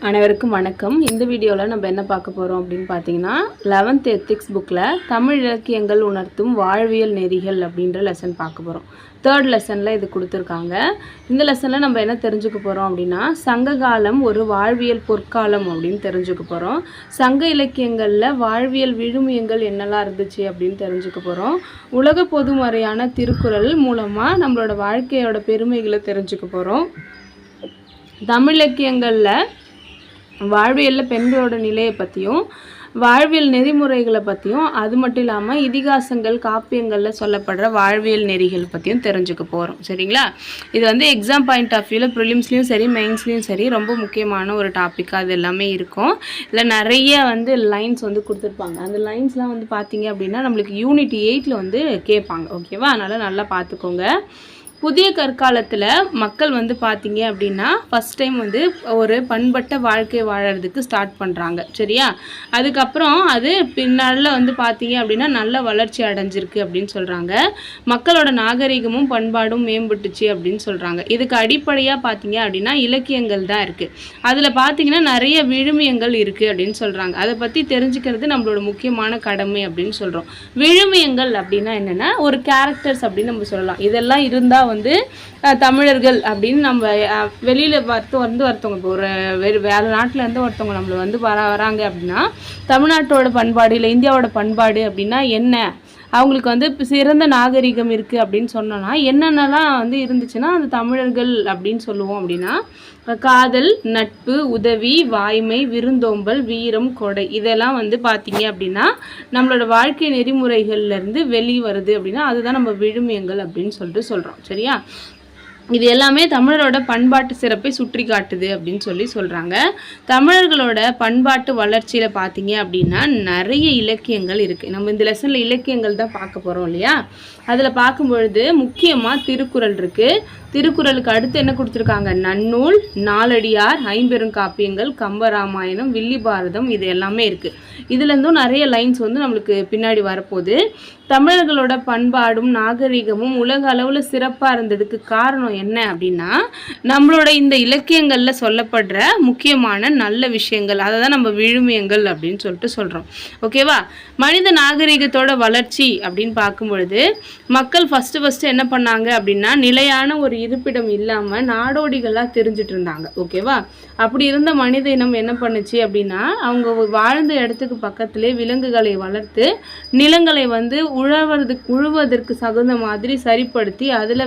அனைவருக்கும் வணக்கம். இந்த வீடியோவில் நம்ம என்ன பார்க்க போகிறோம் அப்படின்னு பார்த்தீங்கன்னா 11th எத்திக்ஸ் புக்கில் தமிழ் இலக்கியங்கள் உணர்த்தும் வாழ்வியல் நெறிகள் அப்படின்ற லெசன் பார்க்க போகிறோம். 3rd லெசனில் இது கொடுத்துருக்காங்க. இந்த லெசனில் நம்ம என்ன தெரிஞ்சுக்க போகிறோம் அப்படின்னா சங்க காலம் ஒரு வாழ்வியல் பொற்காலம் அப்படின்னு தெரிஞ்சுக்க போகிறோம். சங்க இலக்கியங்களில் வாழ்வியல் விழுமியங்கள் என்னெல்லாம் இருந்துச்சு அப்படின்னு தெரிஞ்சுக்க போகிறோம். உலக பொதுமறையான திருக்குறள் மூலமாக நம்மளோட வாழ்க்கையோட பெருமைகளை தெரிஞ்சுக்க போகிறோம். தமிழ் இலக்கியங்களில் வாழ்வியலில் பெண்களோட நிலையை பற்றியும் வாழ்வியல் நெறிமுறைகளை பற்றியும் அது மட்டும் இல்லாமல் இதிகாசங்கள் காப்பியங்களில் சொல்லப்படுற வாழ்வியல் நெறிகள் பற்றியும் தெரிஞ்சுக்க போகிறோம். சரிங்களா? இது எக்ஸாம் பாயிண்ட் ஆஃப் வியூவில் ப்ரிலிம்ஸ்லேயும் சரி மெயின்ஸ்லேயும் சரி ரொம்ப முக்கியமான ஒரு டாப்பிக்காக அது எல்லாமே இருக்கும். இதில் நிறைய லைன்ஸ் கொடுத்துருப்பாங்க. அந்த லைன்ஸ்லாம் பார்த்தீங்க அப்படின்னா நம்மளுக்கு யூனிட் 8ல் கேட்பாங்க. ஓகேவா? அதனால் நல்லா பார்த்துக்கோங்க. புதிய கற்காலத்தில் மக்கள் பார்த்தீங்க அப்படின்னா ஃபஸ்ட் டைம் ஒரு பண்பட்ட வாழ்க்கை வாழறதுக்கு ஸ்டார்ட் பண்ணுறாங்க. சரியா? அதுக்கப்புறம் அது பின்னாளில் பார்த்தீங்க அப்படின்னா நல்ல வளர்ச்சி அடைஞ்சிருக்கு அப்படின்னு சொல்கிறாங்க. மக்களோட நாகரிகமும் பண்பாடும் மேம்பட்டுச்சு அப்படின்னு சொல்கிறாங்க. இதுக்கு அடிப்படையாக பார்த்தீங்க அப்படின்னா இலக்கியங்கள் தான் இருக்குது. அதில் பார்த்தீங்கன்னா நிறைய விழுமியங்கள் இருக்குது அப்படின்னு சொல்கிறாங்க. அதை பற்றி தெரிஞ்சுக்கிறது நம்மளோட முக்கியமான கடமை அப்படின்னு சொல்கிறோம். விழுமியங்கள் அப்படின்னா என்னென்னா ஒரு கேரக்டர்ஸ் அப்படின்னு நம்ம சொல்லலாம். இதெல்லாம் இருந்தால் தமிழர்கள் அப்படின்னு நம்ம வெளியில் ஒருத்தவங்க இப்போ வேறு நாட்டிலேருந்து ஒருத்தவங்க நம்மளை வராங்க அப்படின்னா தமிழ்நாட்டோட பண்பாடு இல்லை இந்தியாவோட பண்பாடு அப்படின்னா என்ன, அவங்களுக்கு சிறந்த நாகரிகம் இருக்குது அப்படின்னு சொன்னோன்னா என்னென்னலாம் இருந்துச்சுன்னா அது தமிழர்கள் அப்படின்னு சொல்லுவோம். அப்படின்னா காதல், நட்பு, உதவி, வாய்மை, விருந்தோம்பல், வீரம், கொடை இதெல்லாம் பார்த்தீங்க அப்படின்னா நம்மளோட வாழ்க்கை நெறிமுறைகள்லேருந்து வெளியே வருது அப்படின்னா அதுதான் நம்ம விழுமியங்கள் அப்படின்னு சொல்கிறோம். சரியா? இது எல்லாமே தமிழரோட பண்பாட்டு சிறப்பை சுற்றி காட்டுது அப்படின்னு சொல்கிறாங்க. தமிழர்களோட பண்பாட்டு வளர்ச்சியில் பார்த்தீங்க அப்படின்னா நிறைய இலக்கியங்கள் இருக்குது. நம்ம இந்த லெசனில் இலக்கியங்கள் தான் பார்க்க போகிறோம் இல்லையா? அதில் பார்க்கும்பொழுது முக்கியமாக திருக்குறள் இருக்குது. திருக்குறளுக்கு அடுத்து என்ன கொடுத்துருக்காங்க? நன்னூல், நாலடியார், ஐம்பெருங்காப்பியங்கள், கம்பராமாயணம், வில்லி பாரதம் இது எல்லாமே இருக்குது. இதுலேருந்தும் நிறைய லைன்ஸ் நம்மளுக்கு பின்னாடி வரப்போகுது. தமிழர்களோட பண்பாடும் நாகரிகமும் உலக அளவில் சிறப்பாக இருந்ததுக்கு காரணம் என்ன அப்படின்னா நம்மளோட இந்த இலக்கியங்களில் சொல்லப்படுற முக்கியமான நல்ல விஷயங்கள், அதை தான் நம்ம விழுமியங்கள் அப்படின்னு சொல்கிறோம். ஓகேவா? மனித நாகரிகத்தோட வளர்ச்சி அப்படின்னு பார்க்கும் பொழுது மக்கள் ஃபஸ்ட்டு என்ன பண்ணாங்க அப்படின்னா நிலையான ஒரு இருப்பிடம் இல்லாமல் நாடோடிகளாக தெரிஞ்சிட்டு இருந்தாங்க. ஓகேவா? அப்படி இருந்த மனித இனம் என்ன பண்ணுச்சு அப்படின்னா அவங்க வாழ்ந்த இடத்துக்கு பக்கத்திலே விலங்குகளை வளர்த்து நிலங்களை உழுவதற்கு தகுந்த மாதிரி சரிப்படுத்தி அதில்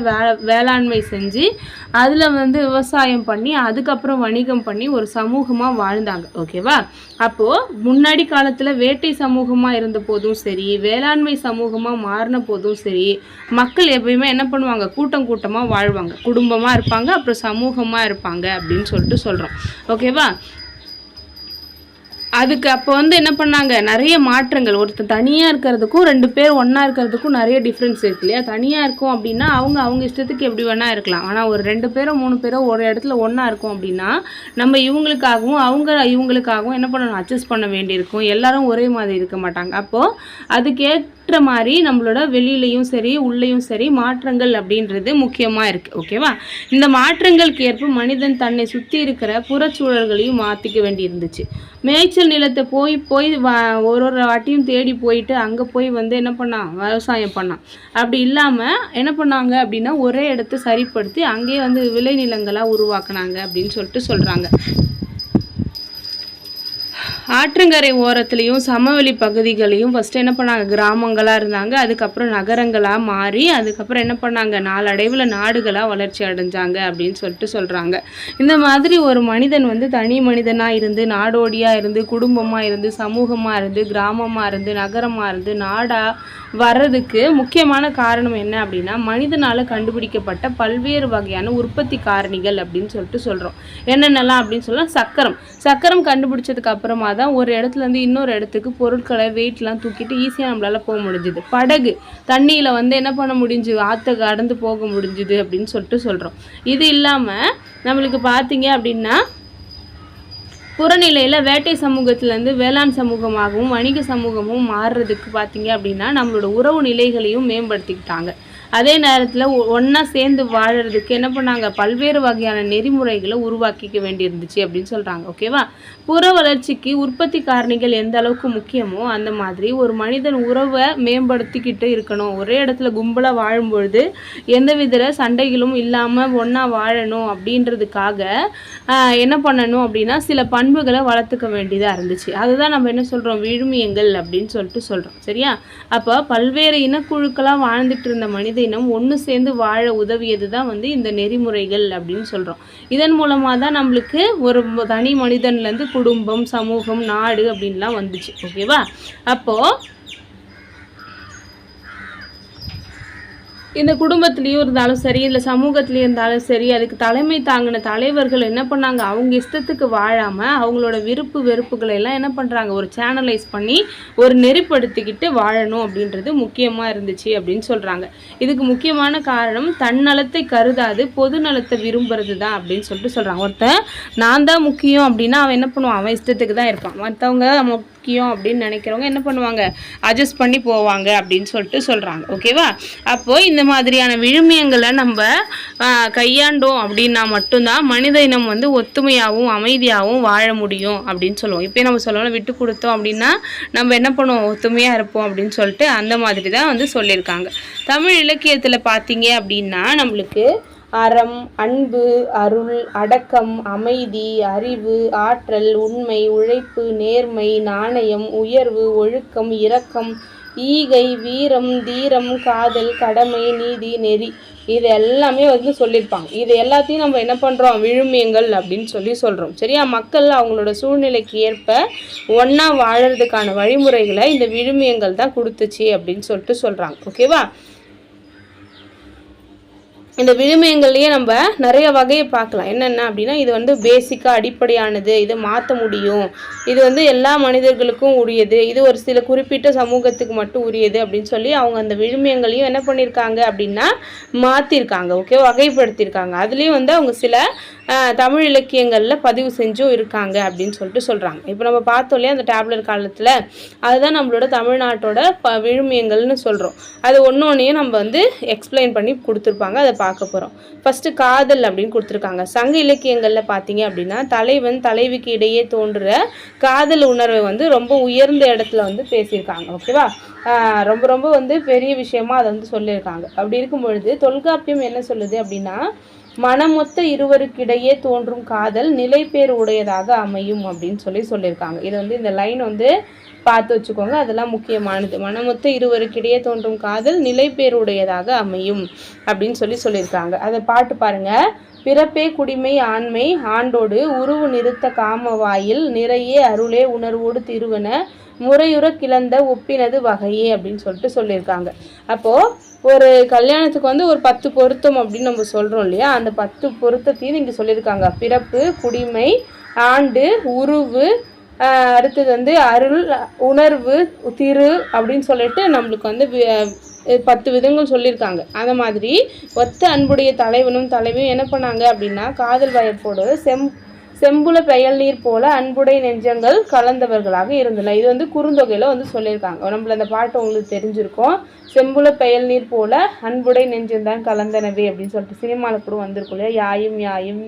வேளாண்மை செஞ்சு அதில் விவசாயம் பண்ணி அதுக்கப்புறம் வணிகம் பண்ணி ஒரு சமூகமாக வாழ்ந்தாங்க. ஓகேவா? அப்போது முன்னாடி காலத்தில் வேட்டை சமூகமாக இருந்த போதும் சரி வேளாண்மை சமூகமாக மாறின போதும் சரி மக்கள் எப்பயுமே என்ன பண்ணுவாங்க? கூட்டமாக வாழ்வாங்க, குடும்பமாக இருப்பாங்க, அப்புறம் சமூகமாக இருப்பாங்க அப்படின்னு சொல்கிறோம். ஓகேவா? அதுக்கு அப்போ என்ன பண்ணாங்க? நிறைய மாற்றங்கள். ஒருத்தர் தனியாக இருக்கிறதுக்கும் 2 பேர் ஒன்றா இருக்கிறதுக்கும் நிறைய டிஃப்ரென்ஸ் இருக்கு இல்லையா? தனியாக இருக்கும் அப்படின்னா அவங்க இஷ்டத்துக்கு எப்படி வேணால் இருக்கலாம். ஆனால் ஒரு 2 பேரோ 3 பேரோ ஒரு இடத்துல ஒன்றா இருக்கும் அப்படின்னா நம்ம இவங்களுக்காகவும் அவங்க இவங்களுக்காகவும் என்ன பண்ணணும்? அட்ஜஸ்ட் பண்ண வேண்டியிருக்கும். எல்லாரும் ஒரே மாதிரி இருக்க மாட்டாங்க. அப்போது அதுக்கேற்ற மாதிரி நம்மளோட வெளியிலையும் சரி உள்ளேயும் சரி மாற்றங்கள் அப்படின்றது முக்கியமாக இருக்குது. ஓகேவா? இந்த மாற்றங்களுக்கு ஏற்ப மனிதன் தன்னை சுற்றி இருக்கிற புறச்சூழல்களையும் மாற்றிக்க வேண்டி இருந்துச்சு. மேய்ச்சல் நிலத்தை போய் ஒரு வாட்டியும் தேடி போயிட்டு அங்கே போய் என்ன பண்ணான்? விவசாயம் பண்ணான். அப்படி இல்லாமல் என்ன பண்ணாங்க அப்படின்னா ஒரே இடத்த சரிப்படுத்தி அங்கேயே விளைநிலங்களாக உருவாக்குனாங்க அப்படின்னு சொல்கிறாங்க. ஆற்றங்கரை ஓரத்துலேயும் சமவெளி பகுதிகளையும் ஃபஸ்ட்டு என்ன பண்ணாங்க? கிராமங்களாக இருந்தாங்க. அதுக்கப்புறம் நகரங்களாக மாறி அதுக்கப்புறம் என்ன பண்ணாங்க? நாளடைவில் நாடுகளாக வளர்ச்சி அடைஞ்சாங்க அப்படின்னு சொல்கிறாங்க. இந்த மாதிரி ஒரு மனிதன் தனி மனிதனாக இருந்து நாடோடியாக இருந்து குடும்பமாக இருந்து சமூகமாக இருந்து கிராமமாக இருந்து நகரமாக இருந்து நாடாக வர்றதுக்கு முக்கியமான காரணம் என்ன அப்படின்னா மனிதனால் கண்டுபிடிக்கப்பட்ட பல்வேறு வகையான உற்பத்தி காரணிகள் அப்படின்னு சொல்கிறோம். என்னென்னலாம் அப்படின்னு சொல்லலாம்? சக்கரம் கண்டுபிடிச்சதுக்கு அப்புறமா தான் ஒரு இடத்துலேருந்து இன்னொரு இடத்துக்கு பொருட்களை வெயிட்லாம் தூக்கிட்டு ஈஸியாக நம்மளால் போக முடிஞ்சுது. படகு தண்ணியில் என்ன பண்ண முடிஞ்சு? ஆற்றை கடந்து போக முடிஞ்சுது அப்படின்னு சொல்கிறோம். இது இல்லாமல் நம்மளுக்கு பார்த்தீங்க அப்படின்னா புறநிலையில் வேட்டை சமூகத்திலேருந்து வேளாண் சமூகமாகவும் வணிக சமூகமும் மாறுறதுக்கு பார்த்தீங்க அப்படின்னா நம்மளோட உறவு நிலைகளையும் மேம்படுத்திக்கிட்டாங்க. அதே நேரத்தில் ஒன்றா சேர்ந்து வாழறதுக்கு என்ன பண்ணாங்க, பல்வேறு வகையான நெறிமுறைகளை உருவாக்கிக்க வேண்டியிருந்துச்சு அப்படின்னு சொல்கிறாங்க. ஓகேவா? புற வளர்ச்சிக்கு உற்பத்தி காரணிகள் எந்த அளவுக்கு முக்கியமோ அந்த மாதிரி ஒரு மனிதன் உறவை மேம்படுத்திக்கிட்டு இருக்கணும். ஒரே இடத்துல கும்பலாக வாழும்பொழுது எந்தவித சண்டைகளும் இல்லாமல் ஒன்றா வாழணும் அப்படின்றதுக்காக என்ன பண்ணணும் அப்படின்னா சில பண்புகளை வளர்த்துக்க வேண்டியதாக இருந்துச்சு. அதுதான் நம்ம என்ன சொல்கிறோம், விழுமியங்கள் அப்படின்னு சொல்லிட்டு சொல்கிறோம். சரியா? அப்போ பல்வேறு இனக்குழுக்களாக வாழ்ந்துட்டு இருந்த மனித இனம் ஒன்று சேர்ந்து வாழ உதவியது தான் இந்த நெறிமுறைகள் அப்படின்னு சொல்கிறோம். இதன் மூலமாக தான் நம்மளுக்கு ஒரு தனி மனிதன்லேருந்து குடும்பம், சமூகம், நாடு அப்படின்லாம் வந்துச்சு. ஓகேவா? அப்போது இந்த குடும்பத்துலேயும் இருந்தாலும் சரி, இல்லை சமூகத்துலேயும் இருந்தாலும் சரி, அதுக்கு தலைமை தாங்கின தலைவர்கள் என்ன பண்ணாங்க, அவங்க இஷ்டத்துக்கு வாழாமல் அவங்களோட விருப்பு வெறுப்புகளை எல்லாம் என்ன பண்ணுறாங்க, ஒரு சேனலைஸ் பண்ணி ஒரு நெறிப்படுத்திக்கிட்டு வாழணும் அப்படின்றது முக்கியமாக இருந்துச்சு அப்படின்னு சொல்கிறாங்க. இதுக்கு முக்கியமான காரணம் தன்னலத்தை கருதாது பொது நலத்தை விரும்புறது தான் அப்படின்னு சொல்லிட்டு சொல்கிறாங்க. ஒருத்தன் நான் தான் முக்கியம் அப்படின்னா அவன் என்ன பண்ணுவான், அவன் இஷ்டத்துக்கு தான் இருப்பான். மற்றவங்க முக்கியம் அப்படின்னு நினைக்கிறவங்க என்ன பண்ணுவாங்க, அட்ஜஸ்ட் பண்ணி போவாங்க அப்படின்னு சொல்லிட்டு சொல்கிறாங்க. ஓகேவா? அப்போது இந்த மாதிரியான விழுமியங்களை நம்ம கையாண்டோம் அப்படின்னா மட்டும்தான் மனித இனம் ஒத்துமையாகவும் அமைதியாகவும் வாழ முடியும் அப்படின்னு சொல்லுவோம். இப்போ நம்ம சொல்லணும், விட்டு கொடுத்தோம் அப்படின்னா நம்ம என்ன பண்ணுவோம், ஒத்துமையாக இருப்போம் அப்படின்னு சொல்லிட்டு அந்த மாதிரி தான் சொல்லியிருக்காங்க. தமிழ் இலக்கியத்தில் பார்த்தீங்க அப்படின்னா நம்மளுக்கு அறம், அன்பு, அருள், அடக்கம், அமைதி, அறிவு, ஆற்றல், உண்மை, உழைப்பு, நேர்மை, நாணயம், உயர்வு, ஒழுக்கம், இரக்கம், ஈகை, வீரம், தீரம், காதல், கடமை, நீதி, நெறி, இது எல்லாமே சொல்லியிருப்பாங்க. இது எல்லாத்தையும் நம்ம என்ன பண்ணுறோம், விழுமியங்கள் அப்படின்னு சொல்கிறோம். சரியா? மக்கள் அவங்களோட சூழ்நிலைக்கு ஏற்ப ஒன்றா வாழறதுக்கான வழிமுறைகளை இந்த விழுமியங்கள் தான் கொடுத்துச்சு அப்படின்னு சொல்கிறாங்க. ஓகேவா? இந்த விழுமியங்கள்லேயே நம்ம நிறைய வகையை பார்க்கலாம். என்னென்ன அப்படின்னா இது பேசிக்காக அடிப்படையானது, இதை மாற்ற முடியும், இது எல்லா மனிதர்களுக்கும் உரியது, இது ஒரு சில குறிப்பிட்ட சமூகத்துக்கு மட்டும் உரியது அப்படின்னு சொல்லி அவங்க அந்த விழுமியங்களையும் என்ன பண்ணியிருக்காங்க அப்படின்னா மாற்றிருக்காங்க. ஓகே, வகைப்படுத்தியிருக்காங்க. அதுலேயும் அவங்க சில தமிழ் இலக்கியங்களில் பதிவு செஞ்சும் இருக்காங்க அப்படின்னு சொல்கிறாங்க. இப்போ நம்ம பார்த்தோம் இல்லையா அந்த டேப்லெட் காலத்தில், அதுதான் நம்மளோட தமிழ்நாட்டோட விழுமியங்கள்னு சொல்கிறோம். அது ஒன்றையும் நம்ம எக்ஸ்பிளைன் பண்ணி கொடுத்துருப்பாங்க, அதை பார்க்க போகிறோம். ஃபஸ்ட்டு காதல் அப்படின்னு கொடுத்துருக்காங்க. சங்க இலக்கியங்களில் பார்த்தீங்க அப்படின்னா தலைவன் தலைவிக்கு இடையே தோன்றுற காதல் உணர்வை ரொம்ப உயர்ந்த இடத்துல பேசியிருக்காங்க. ஓகேவா? ரொம்ப ரொம்ப பெரிய விஷயமா அதை சொல்லியிருக்காங்க. அப்படி இருக்கும் பொழுது தொல்காப்பியம் என்ன சொல்லுது அப்படின்னா, மனமொத்த இருவருக்கிடையே தோன்றும் காதல் நிலைப்பேறு உடையதாக அமையும் அப்படின்னு சொல்லியிருக்காங்க. இது இந்த லைன் பார்த்து வச்சுக்கோங்க, அதெல்லாம் முக்கியமானது. மனமொத்த இருவருக்கிடையே தோன்றும் காதல் நிலைப்பேருடையதாக அமையும் அப்படின்னு சொல்லியிருக்காங்க. அதை பாட்டு பாருங்க. பிறப்பே குடிமை ஆண்மை ஆண்டோடு உருவு நிறுத்த காமவாயில் நிறையே அருளே உணர்வோடு திருவன முறையுற கிளந்த ஒப்பினது வகையே அப்படின்னு சொல்லியிருக்காங்க. அப்போது ஒரு கல்யாணத்துக்கு ஒரு 10 பொருத்தம் அப்படின்னு நம்ம சொல்கிறோம் இல்லையா, அந்த 10 பொருத்தத்தையும் இங்கே சொல்லியிருக்காங்க. பிறப்பு, குடிமை, ஆண்டு, உருவு, அடுத்தது அருள், உணர்வு, திரு அப்படின்னு சொல்லிட்டு நம்மளுக்கு 10 விதங்கள் சொல்லியிருக்காங்க. அந்த மாதிரி ஒத்த அன்புடைய தலைவனும் தலைவியும் என்ன பண்ணாங்க அப்படின்னா காதல் வயப்போடு செம்புல பெயல் நீர் போல அன்புடை நெஞ்சங்கள் கலந்தவர்களாக இருந்தன. இது குறுந்தொகையில் சொல்லியிருக்காங்க. நம்மள அந்த பாட்டு உங்களுக்கு தெரிஞ்சிருக்கும். செம்புல பெயல் நீர் போல அன்புடை நெஞ்சம்தான் கலந்தனவே அப்படின்னு சொல்லிட்டு சினிமாவில் கூட வந்திருக்கும் இல்லையா, யாயும் யாயும்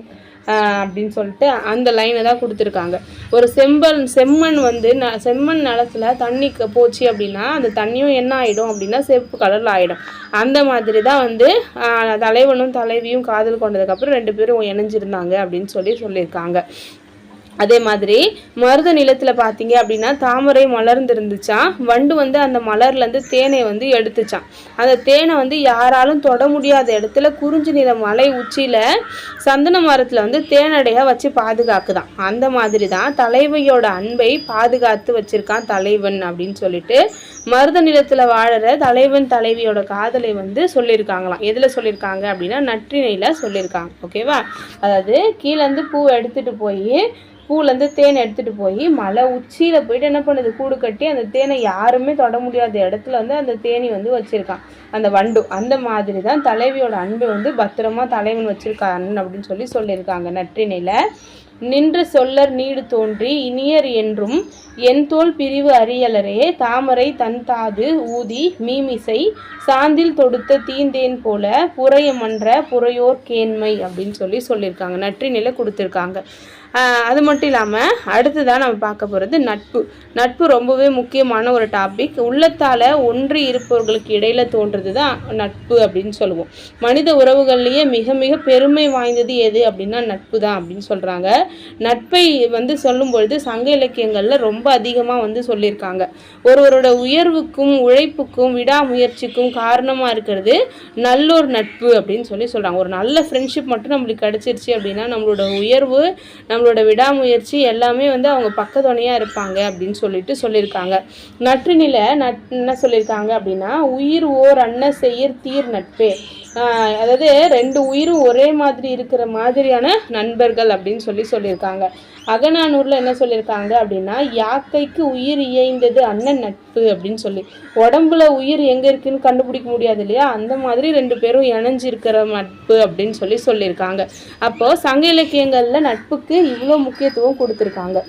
அப்படின்னு சொல்லிட்டு அந்த லைனை தான் கொடுத்துருக்காங்க. ஒரு செம்மண் செம்மண் நிலத்துல தண்ணி போச்சு அப்படின்னா அந்த தண்ணியும் என்ன ஆகிடும் அப்படின்னா செப்பு கலரில் ஆகிடும். அந்த மாதிரி தான் தலைவனும் தலைவியும் காதல் கொண்டதுக்கப்புறம் 2 பேரும் இணைஞ்சிருந்தாங்க அப்படின்னு சொல்லியிருக்காங்க. அதே மாதிரி மருத நிலத்தில் பார்த்தீங்க அப்படின்னா தாமரை மலர்ந்துருந்துச்சான். வண்டு அந்த மலர்லேருந்து தேனை எடுத்துச்சான். அந்த தேனை யாராலும் தொட முடியாத இடத்துல குறிஞ்சி நில மலை உச்சியில் சந்தன மரத்தில் தேனடையாக வச்சு பாதுகாக்குதான். அந்த மாதிரி தான் தலைவியோட அன்பை பாதுகாத்து வச்சிருக்கான் தலைவன் அப்படின்னு சொல்லிட்டு மருத நிலத்தில் வாழற தலைவன் தலைவியோட காதலை சொல்லியிருக்காங்களாம். எதில் சொல்லியிருக்காங்க அப்படின்னா நற்றிணையில் சொல்லியிருக்காங்க. ஓகேவா? அதாவது கீழேருந்து பூ எடுத்துகிட்டு போய் பூலேருந்து தேன் எடுத்துகிட்டு போய் மலை உச்சியில் போயிட்டு என்ன பண்ணுது, கூடு கட்டி அந்த தேனை யாருமே தொட முடியாத இடத்துல அந்த தேனி வச்சுருக்கான் அந்த வண்டு. அந்த மாதிரி தான் தலைவியோட அன்பு பத்திரமா தலைவன் வச்சுருக்கான் அப்படின்னு சொல்லியிருக்காங்க நற்றிணையில். நின்ற சொல்லர் நீடு தோன்றி இனியர் என்றும் என் தோல் பிரிவு அறியலரே தாமரை தன்தாது ஊதி மீமிசை சாந்தில் தொடுத்த தீந்தேன் போல புறையமன்ற புறையோர் கேண்மை அப்படின்னு சொல்லியிருக்காங்க. நற்றினில கொடுத்துருக்காங்க. அது மட்டும் இல்லாமல் அடுத்ததான் நம்ம பார்க்க போகிறது நட்பு. நட்பு ரொம்பவே முக்கியமான ஒரு டாபிக். உள்ளத்தால் ஒன்றி இருப்பவர்களுக்கு இடையில் தோன்றது தான் நட்பு அப்படின்னு சொல்லுவோம். மனித உறவுகள்லேயே மிக மிக பெருமை வாய்ந்தது எது அப்படின்னா நட்பு தான் அப்படின்னு சொல்கிறாங்க. நட்பை சொல்லும்பொழுது சங்க இலக்கியங்களில் ரொம்ப அதிகமாக சொல்லியிருக்காங்க. ஒருவரோட உயர்வுக்கும் உழைப்புக்கும் விடாமுயற்சிக்கும் காரணமாக இருக்கிறது நல்லொரு நட்பு அப்படின்னு சொல்கிறாங்க. ஒரு நல்ல ஃப்ரெண்ட்ஷிப் மட்டும் நம்மளுக்கு கிடச்சிருச்சு அப்படின்னா நம்மளோட உயர்வு நம்மளோட விடாமுயற்சி எல்லாமே அவங்க பக்கத்துணையாக இருப்பாங்க அப்படின்னு சொல்லியிருக்காங்க. நற்றினில என்ன சொல்லியிருக்காங்க அப்படின்னா உயிர் ஓர் அன்ன செய்யர் தீர் நட்பே. அதாவது 2 உயிரும் ஒரே மாதிரி இருக்கிற மாதிரியான நண்பர்கள் அப்படின்னு சொல்லியிருக்காங்க. அகநானூரில் என்ன சொல்லியிருக்காங்க அப்படின்னா யாக்கைக்கு உயிர் இயைந்தது அண்ணன் நட்பு அப்படின்னு உடம்புல உயிர் எங்கே இருக்குன்னு கண்டுபிடிக்க முடியாது இல்லையா, அந்த மாதிரி 2 பேரும் இணைஞ்சிருக்கிற நட்பு அப்படின்னு சொல்லியிருக்காங்க. அப்போது சங்க இலக்கியங்களில் நட்புக்கு இவ்வளோ முக்கியத்துவம் கொடுத்துருக்காங்க.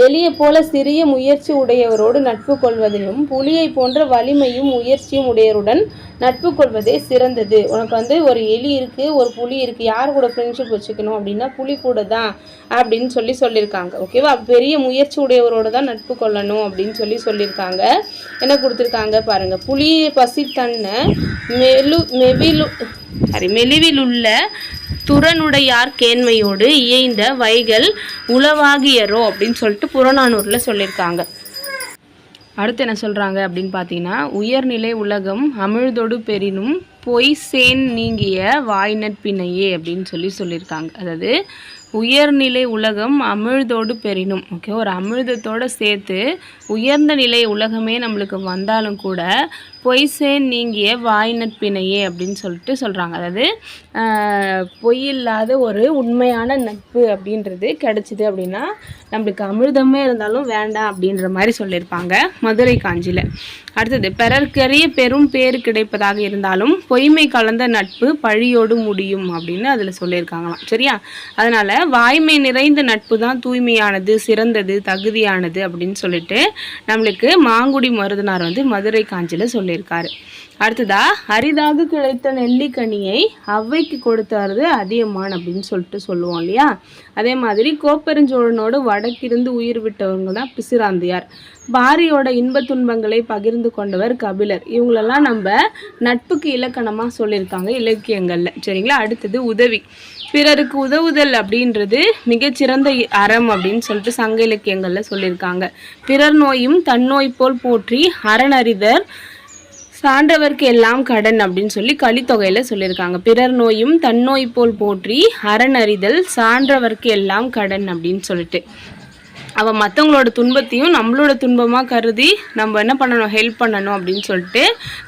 எலியை போல சிறிய முயற்சி உடையவரோடு நட்பு கொள்வதையும் புலியை போன்ற வலிமையும் முயற்சியும் உடையவருடன் நட்பு கொள்வதே சிறந்தது. உனக்கு ஒரு எலி இருக்குது, ஒரு புலி இருக்குது, யார் கூட ஃப்ரெண்ட்ஷிப் வச்சுக்கணும் அப்படின்னா புலி கூட தான் அப்படின்னு சொல்லியிருக்காங்க. ஓகேவா? பெரிய முயற்சி உடையவரோடு தான் நட்பு கொள்ளணும் அப்படின்னு சொல்லியிருக்காங்க. என்ன கொடுத்துருக்காங்க பாருங்கள். புலியை பசி தன்னை மெலிவில் உள்ள துறனுடையார் கேண்மையோடு இயைந்த வைகள் உளவாகியரோ அப்படின்னு புறநானூரில் சொல்லியிருக்காங்க. அடுத்து என்ன சொல்கிறாங்க அப்படின்னு பார்த்தீங்கன்னா உயர்நிலை உலகம் அமிழ்தொடு பெரினும் பொய் சேன் நீங்கிய வாய்நட்பினையே அப்படின்னு சொல்லியிருக்காங்க. அதாவது உயர்நிலை உலகம் அமிழ்தோடு பெரினும். ஓகே, ஒரு அமிழ்தத்தோடு சேர்த்து உயர்ந்த நிலை உலகமே நம்மளுக்கு வந்தாலும் கூட பொய்சேன் நீங்கிய வாய் நட்பினையே அப்படின்னு சொல்கிறாங்க. அதாவது பொய் இல்லாத ஒரு உண்மையான நட்பு அப்படின்றது கிடைச்சிது அப்படின்னா நம்மளுக்கு அமிர்தமே இருந்தாலும் வேண்டாம் அப்படின்ற மாதிரி சொல்லியிருப்பாங்க மதுரை காஞ்சியில். அடுத்தது பிறர்க்கரிய பெரும் பேறு கிடைப்பதாக இருந்தாலும் பொய்மை கலந்த நட்பு பழியோடு முடியும் அப்படின்னு அதில் சொல்லியிருக்காங்களாம். சரியா? அதனால் வாய்மை நிறைந்த நட்பு தான் தூய்மையானது, சிறந்தது, தகுதியானது அப்படின்னு சொல்லிட்டு நம்மளுக்கு மாங்குடி மருதனார் மதுரை காஞ்சியில் சொல்லியிருக்காரு. அடுத்ததா அரிதாக கிடைத்த நெல்லிக்கனியை அவ்வைக்கு கொடுத்தாரு அதியமான் அப்படின்னு சொல்லுவோம் இல்லையா. அதே மாதிரி கோப்பெருஞ்சோழனோடு வடக்கிருந்து உயிர் விட்டவங்க தான் பிசிராந்தையார். பாரியோட இன்ப துன்பங்களை பகிர்ந்து கொண்டவர் கபிலர். இவங்களெல்லாம் நம்ம நட்புக்கு இலக்கணமாக சொல்லியிருக்காங்க இலக்கியங்களில். சரிங்களா? அடுத்தது உதவி. பிறருக்கு உதவுதல் அப்படின்றது மிகச்சிறந்த அறம் அப்படின்னு சங்க இலக்கியங்களில் சொல்லியிருக்காங்க. பிறர் நோயும் தன்னோய் போல் போற்றி அறனறிதர் சான்றவர்க்கு எல்லாம் கடன் அப்படின்னு கலித்தொகையில் சொல்லியிருக்காங்க. பிறர் நோயும் தன்னோய் போல் போற்றி அறனறிதல் சான்றவர்க்கு எல்லாம் கடன் அப்படின்னு அவன் மற்றவங்களோட துன்பத்தையும் நம்மளோட துன்பமாக கருதி நம்ம என்ன பண்ணணும், ஹெல்ப் பண்ணணும் அப்படின்னு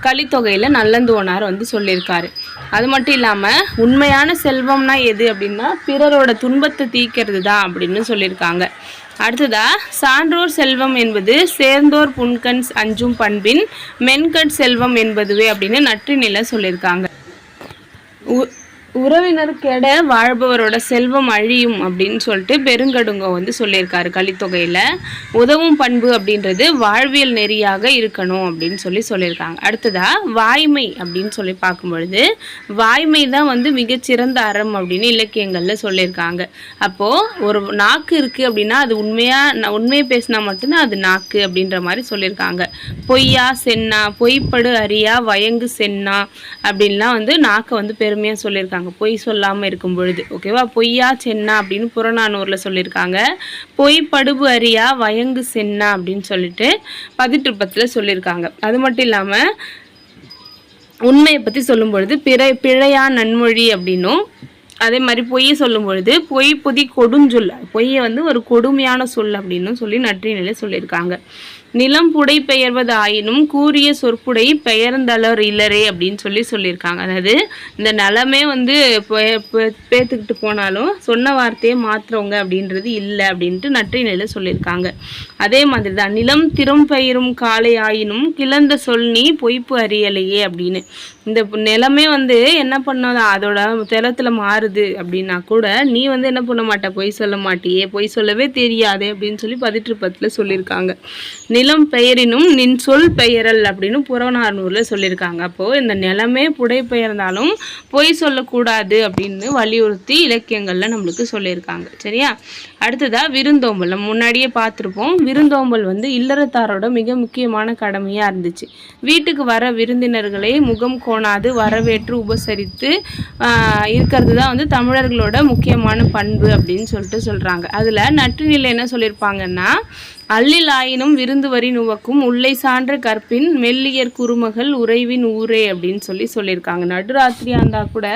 கலித்தொகையில் நல்லந்துவனார் சொல்லியிருக்காரு. அது மட்டும் இல்லாமல் உண்மையான செல்வம்னா எது அப்படின்னா பிறரோட துன்பத்தை தீர்க்கிறது தான் அப்படின்னு சொல்லியிருக்காங்க. அடுத்ததா சான்றோர் செல்வம் என்பது சேர்ந்தோர் புன்கண் அஞ்சும் பண்பின் மென்கண் செல்வம் என்பதுவே அப்படின்னு நற்றினில சொல்லியிருக்காங்க. உறவினர் கெட வாழ்பவரோட செல்வம் அழியும் அப்படின்னு பெருங்கடுங்கோ சொல்லியிருக்காரு கலித்தொகையில். உதவும் பண்பு அப்படின்றது வாழ்வியல் நெறியாக இருக்கணும் அப்படின்னு சொல்லியிருக்காங்க. அடுத்ததா வாய்மை அப்படின்னு பார்க்கும் பொழுது வாய்மை தான் மிகச்சிறந்த அறம் அப்படின்னு இலக்கியங்களில் சொல்லியிருக்காங்க. அப்போது ஒரு நாக்கு இருக்குது அப்படின்னா அது உண்மையை பேசினா மட்டும்தான் அது நாக்கு அப்படின்ற மாதிரி சொல்லியிருக்காங்க. பொய்யா சென்னா, பொய்ப்படு அறியா வயங்கு சென்னா அப்படின்லாம் நாக்கை பெருமையாக சொல்லியிருக்காங்க பொய் சொல்லாமல் இருக்கும் பொழுது. ஓகேவா? பொய்யா சென்னா அப்படின்னு புறநானூரில் சொல்லியிருக்காங்க. பொய் படுபு அறியா வயங்கு சென்னா அப்படின்னு பதிற்றுப்பத்தில் சொல்லியிருக்காங்க. அது மட்டும் இல்லாமல் உண்மையை பற்றி சொல்லும் பொழுது பிழையா நன்மொழி அப்படின்னும், அதே மாதிரி பொய்யை சொல்லும் பொழுது பொய் பொதி கொடுஞ்சொல், பொய்யை ஒரு கொடுமையான சொல் அப்படின்னு நற்றினில சொல்லியிருக்காங்க. நிலம் புடை பெயர்வது ஆயினும் கூறிய சொற்புடை பெயர்ந்தளர் இல்லரே அப்படின்னு சொல்லியிருக்காங்க. அதாவது இந்த நிலமே பேத்துக்கிட்டு போனாலும் சொன்ன வார்த்தையை மாற்றுறவங்க அப்படின்றது இல்லை அப்படின்ட்டு நற்றினில சொல்லியிருக்காங்க. அதே மாதிரி தான் நிலம் திறம் பெயரும் காலை ஆயினும் கிளந்த சொல் நீ பொய்ப்பு அறியலையே அப்படின்னு. இந்த நிலமே வந்து என்ன பண்ண அதோட திறத்தில் மாறுது அப்படின்னா கூட நீ வந்து என்ன பண்ண மாட்ட, பொய் சொல்ல மாட்டியே, பொய் சொல்லவே தெரியாதே அப்படின்னு சொல்லி 18 சொல்லியிருக்காங்க. நிலம் பெயரினும் நின் சொல் பெயரல் அப்படின்னு புறநானூரில் சொல்லியிருக்காங்க. அப்போது இந்த நிலமே புடை பெயர்ந்தாலும் பொய் சொல்லக்கூடாது அப்படின்னு வலியுறுத்தி இலக்கியங்களில் நம்மளுக்கு சொல்லியிருக்காங்க. சரியா? அடுத்ததாக விருந்தோம்பல். நம்ம முன்னாடியே பார்த்துருப்போம். விருந்தோம்பல் வந்து இல்லறத்தாரோட மிக முக்கியமான கடமையாக இருந்துச்சு. வீட்டுக்கு வர விருந்தினர்களை முகம் கோணாது வரவேற்று உபசரித்து இருக்கிறது தான் வந்து தமிழர்களோட முக்கியமான பண்பு அப்படின்னு சொல்கிறாங்க. அதில் நற்றினில் என்ன சொல்லியிருப்பாங்கன்னா, அல்லில் ஆயினும் விருந்து வரி நுவக்கும் உள்ளை சான்ற கற்பின் மெல்லியர் குறுமகள் உறைவின் ஊரே அப்படின்னு சொல்லியிருக்காங்க. நடுராத்திரியாக இருந்தால் கூட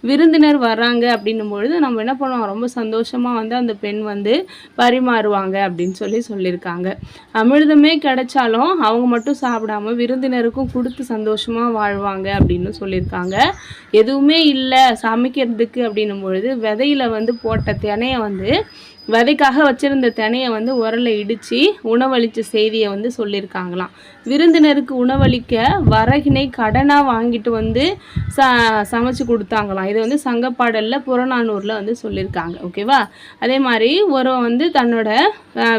விருந்தினர் வர்றாங்க அப்படின்னும் பொழுது நம்ம என்ன பண்ணுவோம், ரொம்ப சந்தோஷமாக வந்து அந்த பெண் வந்து பரிமாறுவாங்க அப்படின்னு சொல்லியிருக்காங்க. அமிர்தமே கிடைச்சாலும் அவங்க மட்டும் சாப்பிடாம விருந்தினருக்கும் கொடுத்து சந்தோஷமாக வாழ்வாங்க அப்படின்னு சொல்லியிருக்காங்க. எதுவுமே இல்லை சமைக்கிறதுக்கு அப்படின்னும் பொழுது விதையில் வந்து போட்ட தினையை வந்து விதைக்காக வச்சுருந்த தினையை வந்து உரலை இடித்து உணவளித்த செய்தியை வந்து சொல்லியிருக்காங்களாம். விருந்தினருக்கு உணவளிக்க வரகினை கடனாக வாங்கிட்டு வந்து சமைச்சு கொடுத்தாங்களாம். இதை வந்து சங்கப்பாடலில் புறநானூரில் வந்து சொல்லியிருக்காங்க. ஓகேவா? அதே மாதிரி ஒருவன் வந்து தன்னோட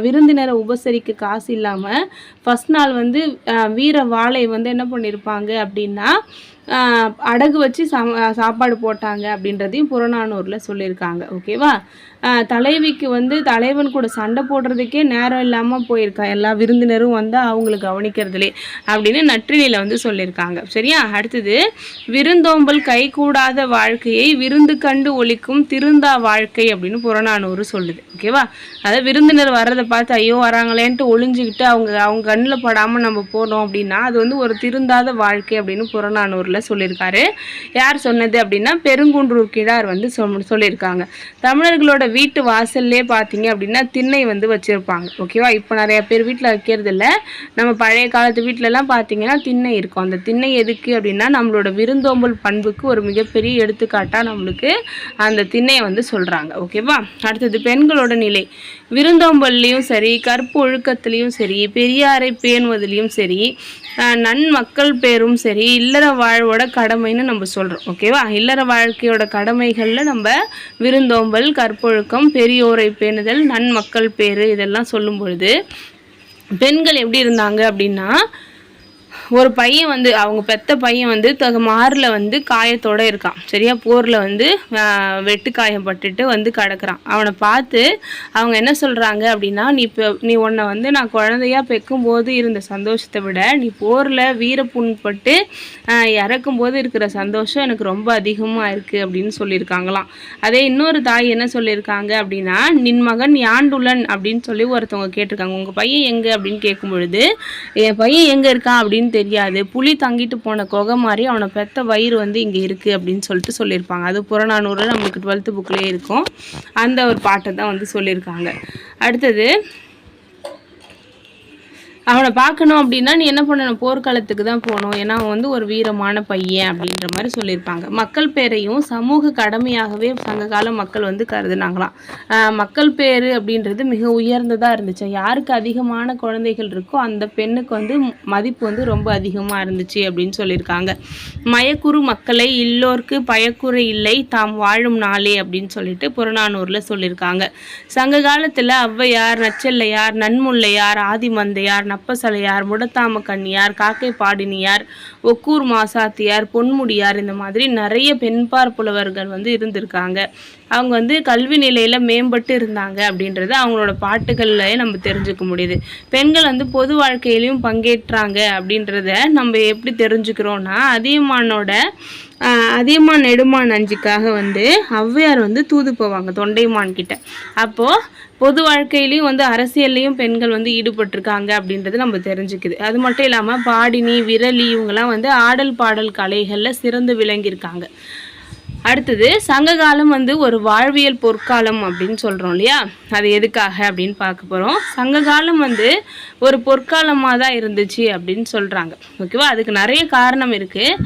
விருந்தினரை உபசரிக்க காசு இல்லாமல் ஃபஸ்ட் நாள் வந்து வீர வாளை வந்து என்ன பண்ணியிருப்பாங்க அப்படின்னா அடகு வச்சு சாப்பாடு போட்டாங்க அப்படின்றதையும் புறநானூரில் சொல்லியிருக்காங்க. ஓகேவா? தலைவிக்கு வந்து தலைவன் கூட சண்டை போடுறதுக்கே நேரம் இல்லாமல் போயிருக்கா எல்லா விருந்தினரும் வந்து அவங்களுக்கு கவனிக்கிறதுலே அப்படின்னு நற்றினியில் வந்து சொல்லியிருக்காங்க. சரியா? அடுத்தது விருந்தோம்பல் கை கூடாத வாழ்க்கையை விருந்து கண்டு ஒழிக்கும் திருந்தா வாழ்க்கை அப்படின்னு புறநானூறு சொல்லுது. ஓகேவா? அதாவது விருந்தினர் வர்றதை பார்த்து ஐயோ வராங்களேன்ட்டு ஒளிஞ்சுக்கிட்டு அவங்க கண்ணில் படாமல் நம்ம போனோம் அப்படின்னா அது வந்து ஒரு திருந்தாத வாழ்க்கை அப்படின்னு புறநானூரில் சொல்லியிருக்காரு. யார் சொன்னது அப்படின்னா பெருங்குன்றூர் கிழார் வந்து சொல்லியிருக்காங்க. தமிழர்களோட வீட்டு வாசல்லே பார்த்தீங்க அப்படின்னா திண்ணை வந்து வச்சுருப்பாங்க. ஓகேவா? இப்போ நிறைய பேர் வீட்டில் வைக்கிறது இல்லை. நம்ம பழைய காலத்து வீட்டிலலாம் பார்த்தீங்கன்னா திண்ணை இருக்கும். அந்த திண்ணை எதுக்கு அப்படின்னா நம்மளோட விருந்தோம்பல் பண்புக்கு ஒரு மிகப்பெரிய எடுத்துக்காட்டாக நம்மளுக்கு அந்த திண்ணையை வந்து சொல்கிறாங்க. ஓகேவா? அடுத்தது பெண்களோட நிலை. விருந்தோம்பல்லையும் சரி, கற்பு ஒழுக்கத்துலேயும் சரி, பெரியாரை பேணுவதிலையும் சரி, நன்மக்கள் பேரும் சரி, இல்லற வாழ்வோட கடமைன்னு நம்ம சொல்கிறோம். ஓகேவா? இல்லற வாழ்க்கையோட கடமைகளில் நம்ம விருந்தோம்பல், கற்பொழுக்கம், பெரியோரை பேணுதல், நன்மக்கள் பேரு இதெல்லாம் சொல்லும் பொழுது பெண்கள் எப்படி இருந்தாங்க அப்படின்னா, ஒரு பையன் வந்து அவங்க பெத்த பையன் வந்து மாரில் வந்து காயத்தோடு இருக்கான். சரியா? போரில் வந்து வெட்டு காயப்பட்டுட்டு வந்து கிடக்குறான். அவனை பார்த்து அவங்க என்ன சொல்கிறாங்க அப்படின்னா, நீ உன்னை வந்து நான் குழந்தையாக பெக்கும்போது இருந்த சந்தோஷத்தை விட நீ போரில் வீர புண்பட்டு இறக்கும்போது இருக்கிற சந்தோஷம் எனக்கு ரொம்ப அதிகமாக இருக்குது அப்படின்னு சொல்லியிருக்காங்களாம். அதே இன்னொரு தாய் என்ன சொல்லியிருக்காங்க அப்படின்னா, நின் மகன் யாண்டுலன் அப்படின்னு சொல்லி ஒருத்தவங்க கேட்டிருக்காங்க. உங்கள் பையன் எங்கே அப்படின்னு கேட்கும் பொழுது, என் பையன் எங்கே இருக்கான் அப்படின்னு தெரியாது, புலி தங்கிட்டு போன கொகை மாதிரி அவனை பெத்த வயிறு வந்து இங்கே இருக்குது அப்படின்னு சொல்லியிருப்பாங்க. அது புறநானூறு நம்மளுக்கு 12th புக்லேயே இருக்கும். அந்த ஒரு பாட்டை தான் வந்து சொல்லியிருக்காங்க. அடுத்தது அவனை பார்க்கணும் அப்படின்னா நீ என்ன பண்ணணும், போர்க்காலத்துக்கு தான் போகணும், ஏன்னா அவன் வந்து ஒரு வீரமான பையன் அப்படின்ற மாதிரி சொல்லியிருப்பாங்க. மக்கள் பேரையும் சமூக கடமையாகவே சங்ககால மக்கள் வந்து கருதுனாங்களாம். மக்கள் பேர் அப்படின்றது மிக உயர்ந்ததாக இருந்துச்சு. யாருக்கு அதிகமான குழந்தைகள் இருக்கோ அந்த பெண்ணுக்கு வந்து மதிப்பு வந்து ரொம்ப அதிகமாக இருந்துச்சு அப்படின்னு சொல்லியிருக்காங்க. மயக்குறு மக்களை இல்லோர்க்கு பயக்குறை இல்லை தாம் வாழும் நாளே அப்படின்னு சொல்லிட்டு புறநானூரில் சொல்லியிருக்காங்க. சங்க காலத்தில் ஔவையார், நச்செல்லையார், நன்முல்லையார், ஆதிமந்தையார், நப்பசலையார், முடத்தாம கன்னியார், காக்கை பாடினியார், ஒக்கூர் மாசாத்தியார், பொன்முடியார் இந்த மாதிரி நிறைய பெண்பார் புலவர்கள் வந்து இருந்திருக்காங்க. அவங்க வந்து கல்வி நிலையில் மேம்பட்டு இருந்தாங்க அப்படின்றது அவங்களோட பாட்டுகள்லேயே நம்ம தெரிஞ்சுக்க முடியுது. பெண்கள் வந்து பொது வாழ்க்கையிலையும் பங்கேற்றாங்க அப்படின்றத நம்ம எப்படி தெரிஞ்சுக்கிறோன்னா, அதியமான் நெடுமான் அஞ்சுக்காக வந்து ஔவையார் வந்து தூது போவாங்க தொண்டைமான் கிட்ட. அப்போது பொது வாழ்க்கையிலையும் வந்து அரசியல்லையும் பெண்கள் வந்து ஈடுபட்டிருக்காங்க அப்படின்றது நம்ம தெரிஞ்சுக்குது. அது மட்டும் இல்லாமல் பாடினி, விரலி இவங்கெல்லாம் வந்து ஆடல் பாடல் கலைகளில் சிறந்து விளங்கியிருக்காங்க. அடுத்தது சங்ககாலம் வந்து ஒரு வாழ்வியல் பொற்காலம் அப்படின்னு சொல்கிறோம் இல்லையா, அது எதுக்காக அப்படின்னு பார்க்க போகிறோம். சங்ககாலம் வந்து ஒரு பொற்காலமாக தான் இருந்துச்சு அப்படின்னு சொல்கிறாங்க. ஓகேவா, அதுக்கு நிறைய காரணம் இருக்குது.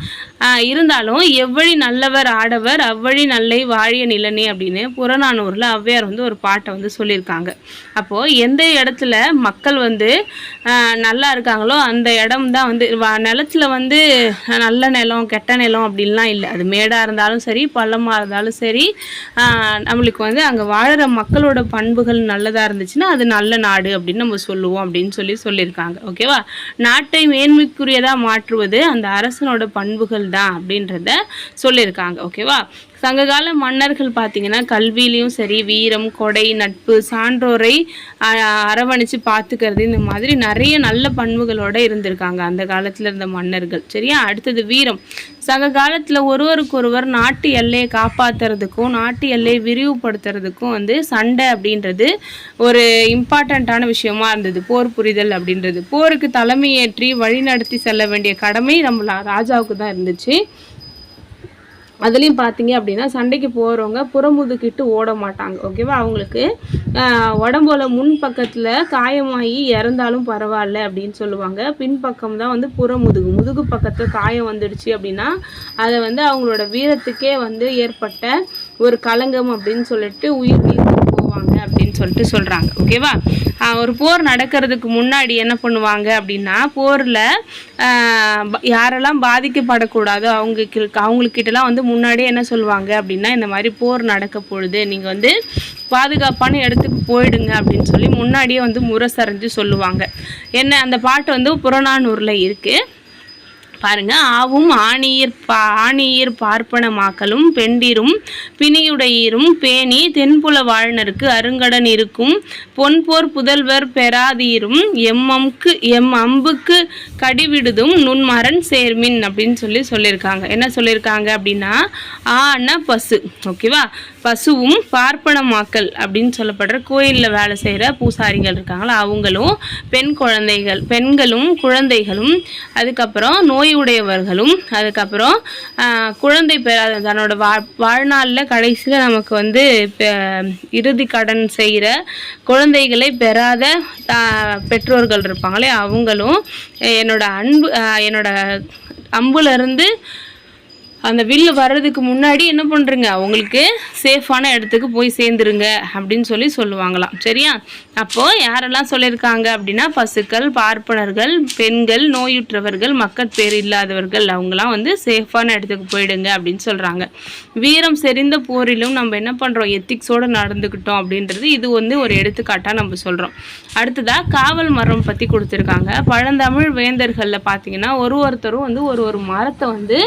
இருந்தாலும் எவ்வழி நல்லவர் ஆடவர் அவ்வழி நல்லை வாழிய நிலனே அப்படின்னு புறநானூரில் ஔவையார் வந்து ஒரு பாட்டை வந்து சொல்லியிருக்காங்க. அப்போது எந்த இடத்துல மக்கள் வந்து நல்லா இருக்காங்களோ அந்த இடம் தான் வந்து நிலத்தில் வந்து நல்ல நிலம் கெட்ட நிலம் அப்படின்லாம் இல்லை. அது மேடாக இருந்தாலும் சரி பள்ளமாக இருந்தாலும் சரி, நம்மளுக்கு வந்து அங்கே வாழ்கிற மக்களோட பண்புகள் நல்லதாக இருந்துச்சுன்னா அது நல்ல நாடு அப்படின்னு நம்ம சொல்லுவோம் அப்படின்னு சொல்லியிருக்காங்க. ஓகேவா, நாட்டை மேன்மைக்குரியதாக மாற்றுவது அந்த அரசனோட பண்புகள் தான் அப்படின்றத சொல்லியிருக்காங்க. ஓகேவா, சங்ககால மன்னர்கள் பார்த்திங்கன்னா கல்வியிலையும் சரி வீரம் கொடை நட்பு சான்றோரை அரவணைச்சு பார்த்துக்கிறது இந்த மாதிரி நிறைய நல்ல பண்புகளோடு இருந்திருக்காங்க அந்த காலத்தில் இருந்த மன்னர்கள். சரியா, அடுத்தது வீரம். சங்க காலத்தில் ஒருவருக்கொருவர் நாட்டு எல்லையை காப்பாற்றுறதுக்கும் நாட்டு எல்லையை விரிவுபடுத்துறதுக்கும் வந்து சண்டை அப்படின்றது ஒரு இம்பார்ட்டண்ட்டான விஷயமா இருந்தது. போர் புரிதல் அப்படின்றது போருக்கு தலைமையேற்றி வழிநடத்தி செல்ல வேண்டிய கடமை நம்ம ராஜாவுக்கு தான் இருந்துச்சு. அதுலேயும் பார்த்தீங்க அப்படின்னா சண்டைக்கு போகிறவங்க புறமுதுகிட்டு ஓட மாட்டாங்க. ஓகேவா, அவங்களுக்கு உடம்போல முன் பக்கத்தில் காயமாகி இறந்தாலும் பரவாயில்ல அப்படின்னு சொல்லுவாங்க. பின்பக்கம் தான் வந்து முதுகு பக்கத்தில் காயம் வந்துடுச்சு அப்படின்னா அதை வந்து அவங்களோட வீரத்துக்கே வந்து ஏற்பட்ட ஒரு களங்கம் அப்படின்னு சொல்லிட்டு உயிர் போவாங்க அப்படின்னு சொல்லிட்டு சொல்கிறாங்க. ஓகேவா, ஒரு போர் நடக்கிறதுக்கு முன்னாடி என்ன பண்ணுவாங்க அப்படின்னா போரில் யாரெல்லாம் பாதிக்கப்படக்கூடாதோ அவங்கக்கிட்டலாம் வந்து முன்னாடியே என்ன சொல்லுவாங்க அப்படின்னா இந்த மாதிரி போர் நடக்க பொழுது நீங்கள் வந்து பாதுகாப்பான இடத்துக்கு போயிடுங்க அப்படின்னு சொல்லி முன்னாடியே வந்து முரசறிஞ்சு சொல்லுவாங்க. என்ன அந்த பாட்டு வந்து புறநானூரில் இருக்குது பாருங்க. ஆவும் ஆணியர் பார்ப்பனமாக்கலும் பெண்டிரும் பிணியுடையீரும் பேணி தென்புல வாழ்நருக்கு அருங்கடன் இருக்கும் பொன்போர் புதல்வர் பெறாதீரும் எம் அம்புக்கு கடிவிடுதும் நுண்மரன் சேர்மின் அப்படின்னு சொல்லியிருக்காங்க. என்ன சொல்லியிருக்காங்க அப்படின்னா ஆனா பசு. ஓகேவா, பசுவும் பார்ப்பனமாக்கல் அப்படின்னு சொல்லப்படுற கோயிலில் வேலை செய்கிற பூசாரிகள் இருக்காங்களா அவங்களும் பெண்களும் குழந்தைகளும் அதுக்கப்புறம் நோயுடையவர்களும் அதுக்கப்புறம் குழந்தை பெறாத தன்னோட வாழ்நாளில் கடைசியில் நமக்கு வந்து இறுதி கடன் செய்கிற குழந்தைகளை பெறாத பெற்றோர்கள் இருப்பாங்களே அவங்களும் என்னோட அம்புலேருந்து அந்த வில்லு வர்றதுக்கு முன்னாடி என்ன பண்ணுறங்க அவங்களுக்கு சேஃபான இடத்துக்கு போய் சேர்ந்துருங்க அப்படின்னு சொல்லுவாங்களாம். சரியா, அப்போது யாரெல்லாம் சொல்லியிருக்காங்க அப்படின்னா பசுக்கள் பார்ப்பனர்கள் பெண்கள் நோயுற்றவர்கள் மக்கட்பேறு இல்லாதவர்கள் அவங்களாம் வந்து சேஃபான இடத்துக்கு போயிடுங்க அப்படின்னு சொல்கிறாங்க. வீரம் செறிந்த போரிலும் நம்ம என்ன பண்ணுறோம் எத்திக்ஸோடு நடந்துக்கிட்டோம் அப்படின்றது இது வந்து ஒரு எடுத்துக்காட்டாக நம்ம சொல்கிறோம். அடுத்ததாக காவல் மரம் பற்றி கொடுத்துருக்காங்க. பழந்தமிழ் வேந்தர்களில் பார்த்தீங்கன்னா ஒருத்தரும் வந்து ஒரு மரத்தை வந்து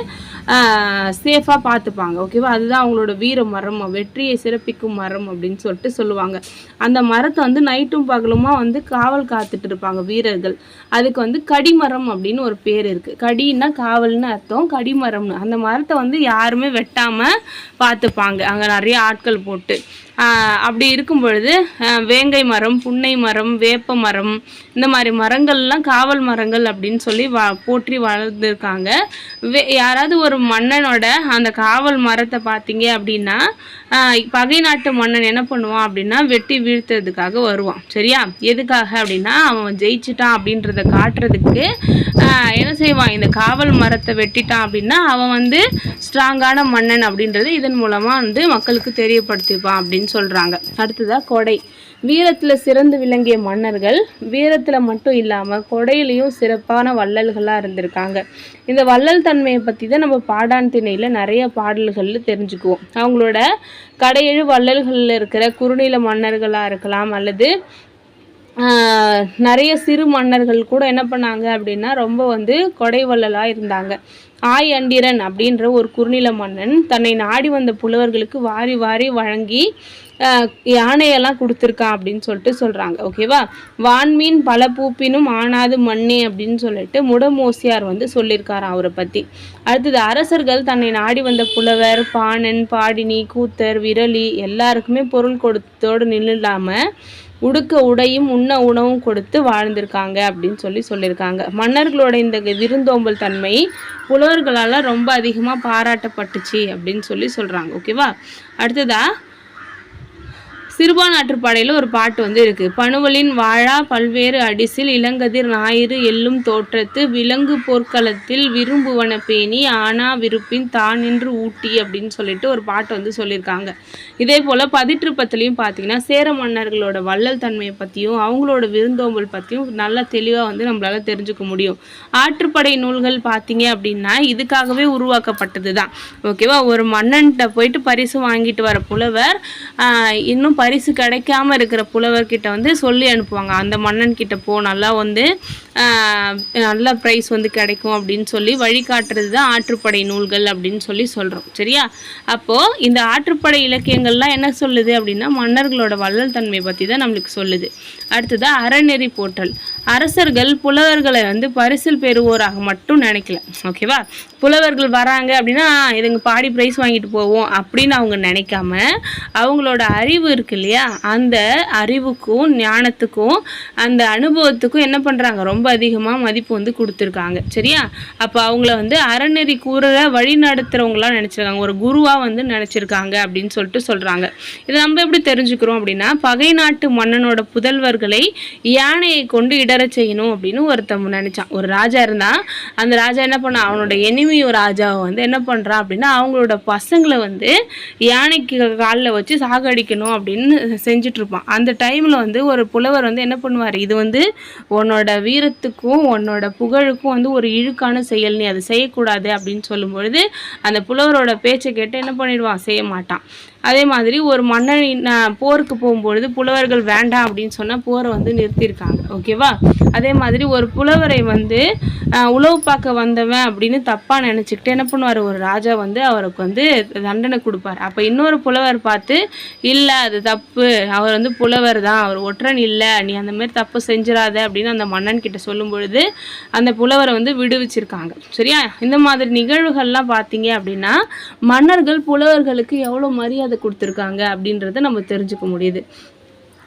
சேஃபாக பார்த்துப்பாங்க. ஓகேவா, அதுதான் அவங்களோட வீர மரம் வெற்றியை சிறப்பிக்கும் மரம் அப்படின்னு சொல்லுவாங்க. அந்த மரத்தை வந்து நைட்டும் பகலுமா வந்து காவல் காத்துட்டு இருப்பாங்க வீரர்கள். அதுக்கு வந்து கடிமரம் அப்படின்னு ஒரு பேர் இருக்குது. கடின்னா காவல்னு அர்த்தம், கடிமரம்னு. அந்த மரத்தை வந்து யாருமே வெட்டாமல் பார்த்துப்பாங்க அங்கே நிறைய ஆட்கள் போட்டு. அப்படி இருக்கும் பொழுது வேங்கை மரம் புன்னை மரம் வேப்ப மரம் இந்த மாதிரி மரங்கள்லாம் காவல் மரங்கள் அப்படின்னு சொல்லி போற்றி வளர்ந்துருக்காங்க. யாராவது ஒரு மன்னனோட அந்த காவல் மரத்தை பார்த்தீங்க அப்படின்னா பகை நாட்டு மன்னன் என்ன பண்ணுவான் அப்படின்னா வெட்டி வீழ்த்துறதுக்காக வருவான். சரியா, எதுக்காக அப்படின்னா அவன் ஜெயிச்சிட்டான் அப்படின்றத காட்டுறதுக்கு என்ன செய்வான் இந்த காவல் மரத்தை வெட்டிட்டான் அப்படின்னா அவன் வந்து ஸ்ட்ராங்கான மன்னன் அப்படின்றது இதன் மூலமாக வந்து மக்களுக்கு தெரியப்படுத்திப்பான் அப்படின்னு சொல்கிறாங்க. அடுத்ததாக கொடை. வீரத்தில் சிறந்து விளங்கிய மன்னர்கள் வீரத்தில் மட்டும் இல்லாமல் கொடையிலையும் சிறப்பான வள்ளல்களாக இருந்திருக்காங்க. இந்த வள்ளல் தன்மையை பற்றி தான் நம்ம பாடான் திணையில் நிறைய பாடல்களில் தெரிஞ்சுக்குவோம். அவங்களோட கடையெழு வள்ளல்களில் இருக்கிற குறுநில மன்னர்களாக இருக்கலாம் அல்லது நிறைய சிறு மன்னர்கள் கூட என்ன பண்ணாங்க அப்படின்னா ரொம்ப வந்து கொடை வள்ளலாக இருந்தாங்க. ஆயண்டிரன் அப்படின்ற ஒரு குறுநில மன்னன் தன்னை நாடி வந்த புலவர்களுக்கு வாரி வாரி வழங்கி யானையெல்லாம் கொடுத்துருக்கான் அப்படின்னு சொல்கிறாங்க. ஓகேவா, வான்மீன் பல பூப்பினும் ஆனாது மண்ணே அப்படின்னு சொல்லிட்டு முடமோசியார் வந்து சொல்லியிருக்காராம் அவரை பற்றி. அடுத்தது அரசர்கள் தன்னை நாடி வந்த புலவர் பாணன் பாடினி கூத்தர் விரலி எல்லாருக்குமே பொருள் கொடுத்தோடு நில்லாமல் உடுக்க உடையும் உண்ண உணவும் கொடுத்து வாழ்ந்திருக்காங்க அப்படின்னு சொல்லியிருக்காங்க. மன்னர்களோட இந்த விருந்தோம்பல் தன்மை புலவர்களால் ரொம்ப அதிகமாக பாராட்டப்பட்டுச்சு அப்படின்னு சொல்கிறாங்க. ஓகேவா. அடுத்ததா சிறுபான்ஆற்றுப்படையில் ஒரு பாட்டு இருக்குது. பணுவலின் வாழா பல்வேறு அடிசில் இளங்கதிர் ஞாயிறு எல்லும் தோற்றத்து விலங்கு போர்க்களத்தில் விரும்புவன பேணி ஆனா விருப்பின் தான் நின்று ஊட்டி அப்படின்னு சொல்லிட்டு ஒரு பாட்டு சொல்லியிருக்காங்க. இதே போல் பதிற்றுப்பத்துலேயும் பார்த்தீங்கன்னா சேர மன்னர்களோட வள்ளல் தன்மையை பற்றியும் அவங்களோட விருந்தோம்பல் பற்றியும் நல்லா தெளிவாக நம்மளால் தெரிஞ்சுக்க முடியும். ஆற்றுப்படை நூல்கள் பார்த்தீங்க அப்படின்னா இதுக்காகவே உருவாக்கப்பட்டது தான். ஓகேவா. ஒரு மன்னன்கிட்ட போயிட்டு பரிசு வாங்கிட்டு வர புலவர் இன்னும் பரிசு கிடைக்காம இருக்கிற புலவர்கிட்ட சொல்லி அனுப்புவாங்க, அந்த மன்னன் கிட்ட போ, நல்லா நல்ல ப்ரைஸ் கிடைக்கும் அப்படின்னு சொல்லி வழிகாட்டுறது தான் ஆற்றுப்படை நூல்கள் அப்படின்னு சொல்கிறோம். சரியா. அப்போது இந்த ஆற்றுப்படை இலக்கியங்கள்லாம் என்ன சொல்லுது அப்படின்னா மன்னர்களோட வள்ளல் தன்மை பற்றி தான் நம்மளுக்கு சொல்லுது. அடுத்தது அறநெறி போற்றல். அரசர்கள் புலவர்களை பரிசில் பெறுவோராக மட்டும் நினைக்கல. ஓகேவா. புலவர்கள் வராங்க அப்படின்னா இதுங்க பாடி ப்ரைஸ் வாங்கிட்டு போவோம் அப்படின்னு அவங்க நினைக்காம அவங்களோட அறிவு இருக்கு இல்லையா, அந்த அறிவுக்கும் ஞானத்துக்கும் அந்த அனுபவத்துக்கும் என்ன பண்ணுறாங்க, ரொம்ப அதிகமாக மதிப்பு கொடுத்துருக்காங்க. சரியா. அப்போ அவங்கள அறநெறி கூற வழி நடத்துகிறவங்களாம் நினச்சிருக்காங்க, ஒரு குருவாக நினச்சிருக்காங்க அப்படின்னு சொல்கிறாங்க. இதை நம்ம எப்படி தெரிஞ்சுக்கிறோம் அப்படின்னா பகை நாட்டு மன்னனோட புதல்வர்களை யானையை கொண்டு இடற செய்யணும் அப்படின்னு ஒருத்தன் நினைச்சான். ஒரு ராஜா இருந்தான். அந்த ராஜா என்ன பண்ண, அவனோட எனிமி ராஜாவை என்ன பண்ணுறான் அப்படின்னா அவங்களோட பசங்களை யானைக்கு காலில் வச்சு சாகடிக்கணும் அப்படின்னு செஞ்சுட்டு இருப்பான். அந்த டைமில் ஒரு புலவர் என்ன பண்ணுவார், இது உன்னோட வீரத்துக்கும் உன்னோட புகழுக்கும் ஒரு இழுக்கான செயல், நீ அதை செய்யக்கூடாது அப்படின்னு சொல்லும்பொழுது அந்த புலவரோட பேச்சை கேட்டு என்ன பண்ணிடுவான், செய்ய மாட்டான். அதே மாதிரி ஒரு மன்னன் போருக்கு போகும்பொழுது புலவர்கள் வேண்டாம் அப்படின்னு சொன்னால் போரை நிறுத்தியிருக்காங்க. ஓகேவா. அதே மாதிரி ஒரு புலவரை உளவு பார்க்க வந்தவன் அப்படின்னு தப்பாக நினச்சிக்கிட்டு என்ன பண்ணுவார், ஒரு ராஜா அவருக்கு தண்டனை கொடுப்பார். அப்போ இன்னொரு புலவர் பார்த்து இல்லை அது தப்பு, அவர் புலவர் தான், அவர் ஒற்றன் இல்லை, நீ அந்த மாதிரி தப்பு செஞ்சிடாத அப்படின்னு அந்த மன்னன் கிட்ட சொல்லும் பொழுது அந்த புலவரை விடுவிச்சிருக்காங்க. சரியா. இந்த மாதிரி நிகழ்வுகள்லாம் பார்த்தீங்க அப்படின்னா மன்னர்கள் புலவர்களுக்கு எவ்வளோ மரியாதை கொடுத்துருக்காங்க அப்படின்றத நம்ம தெரிஞ்சுக்க முடியுது.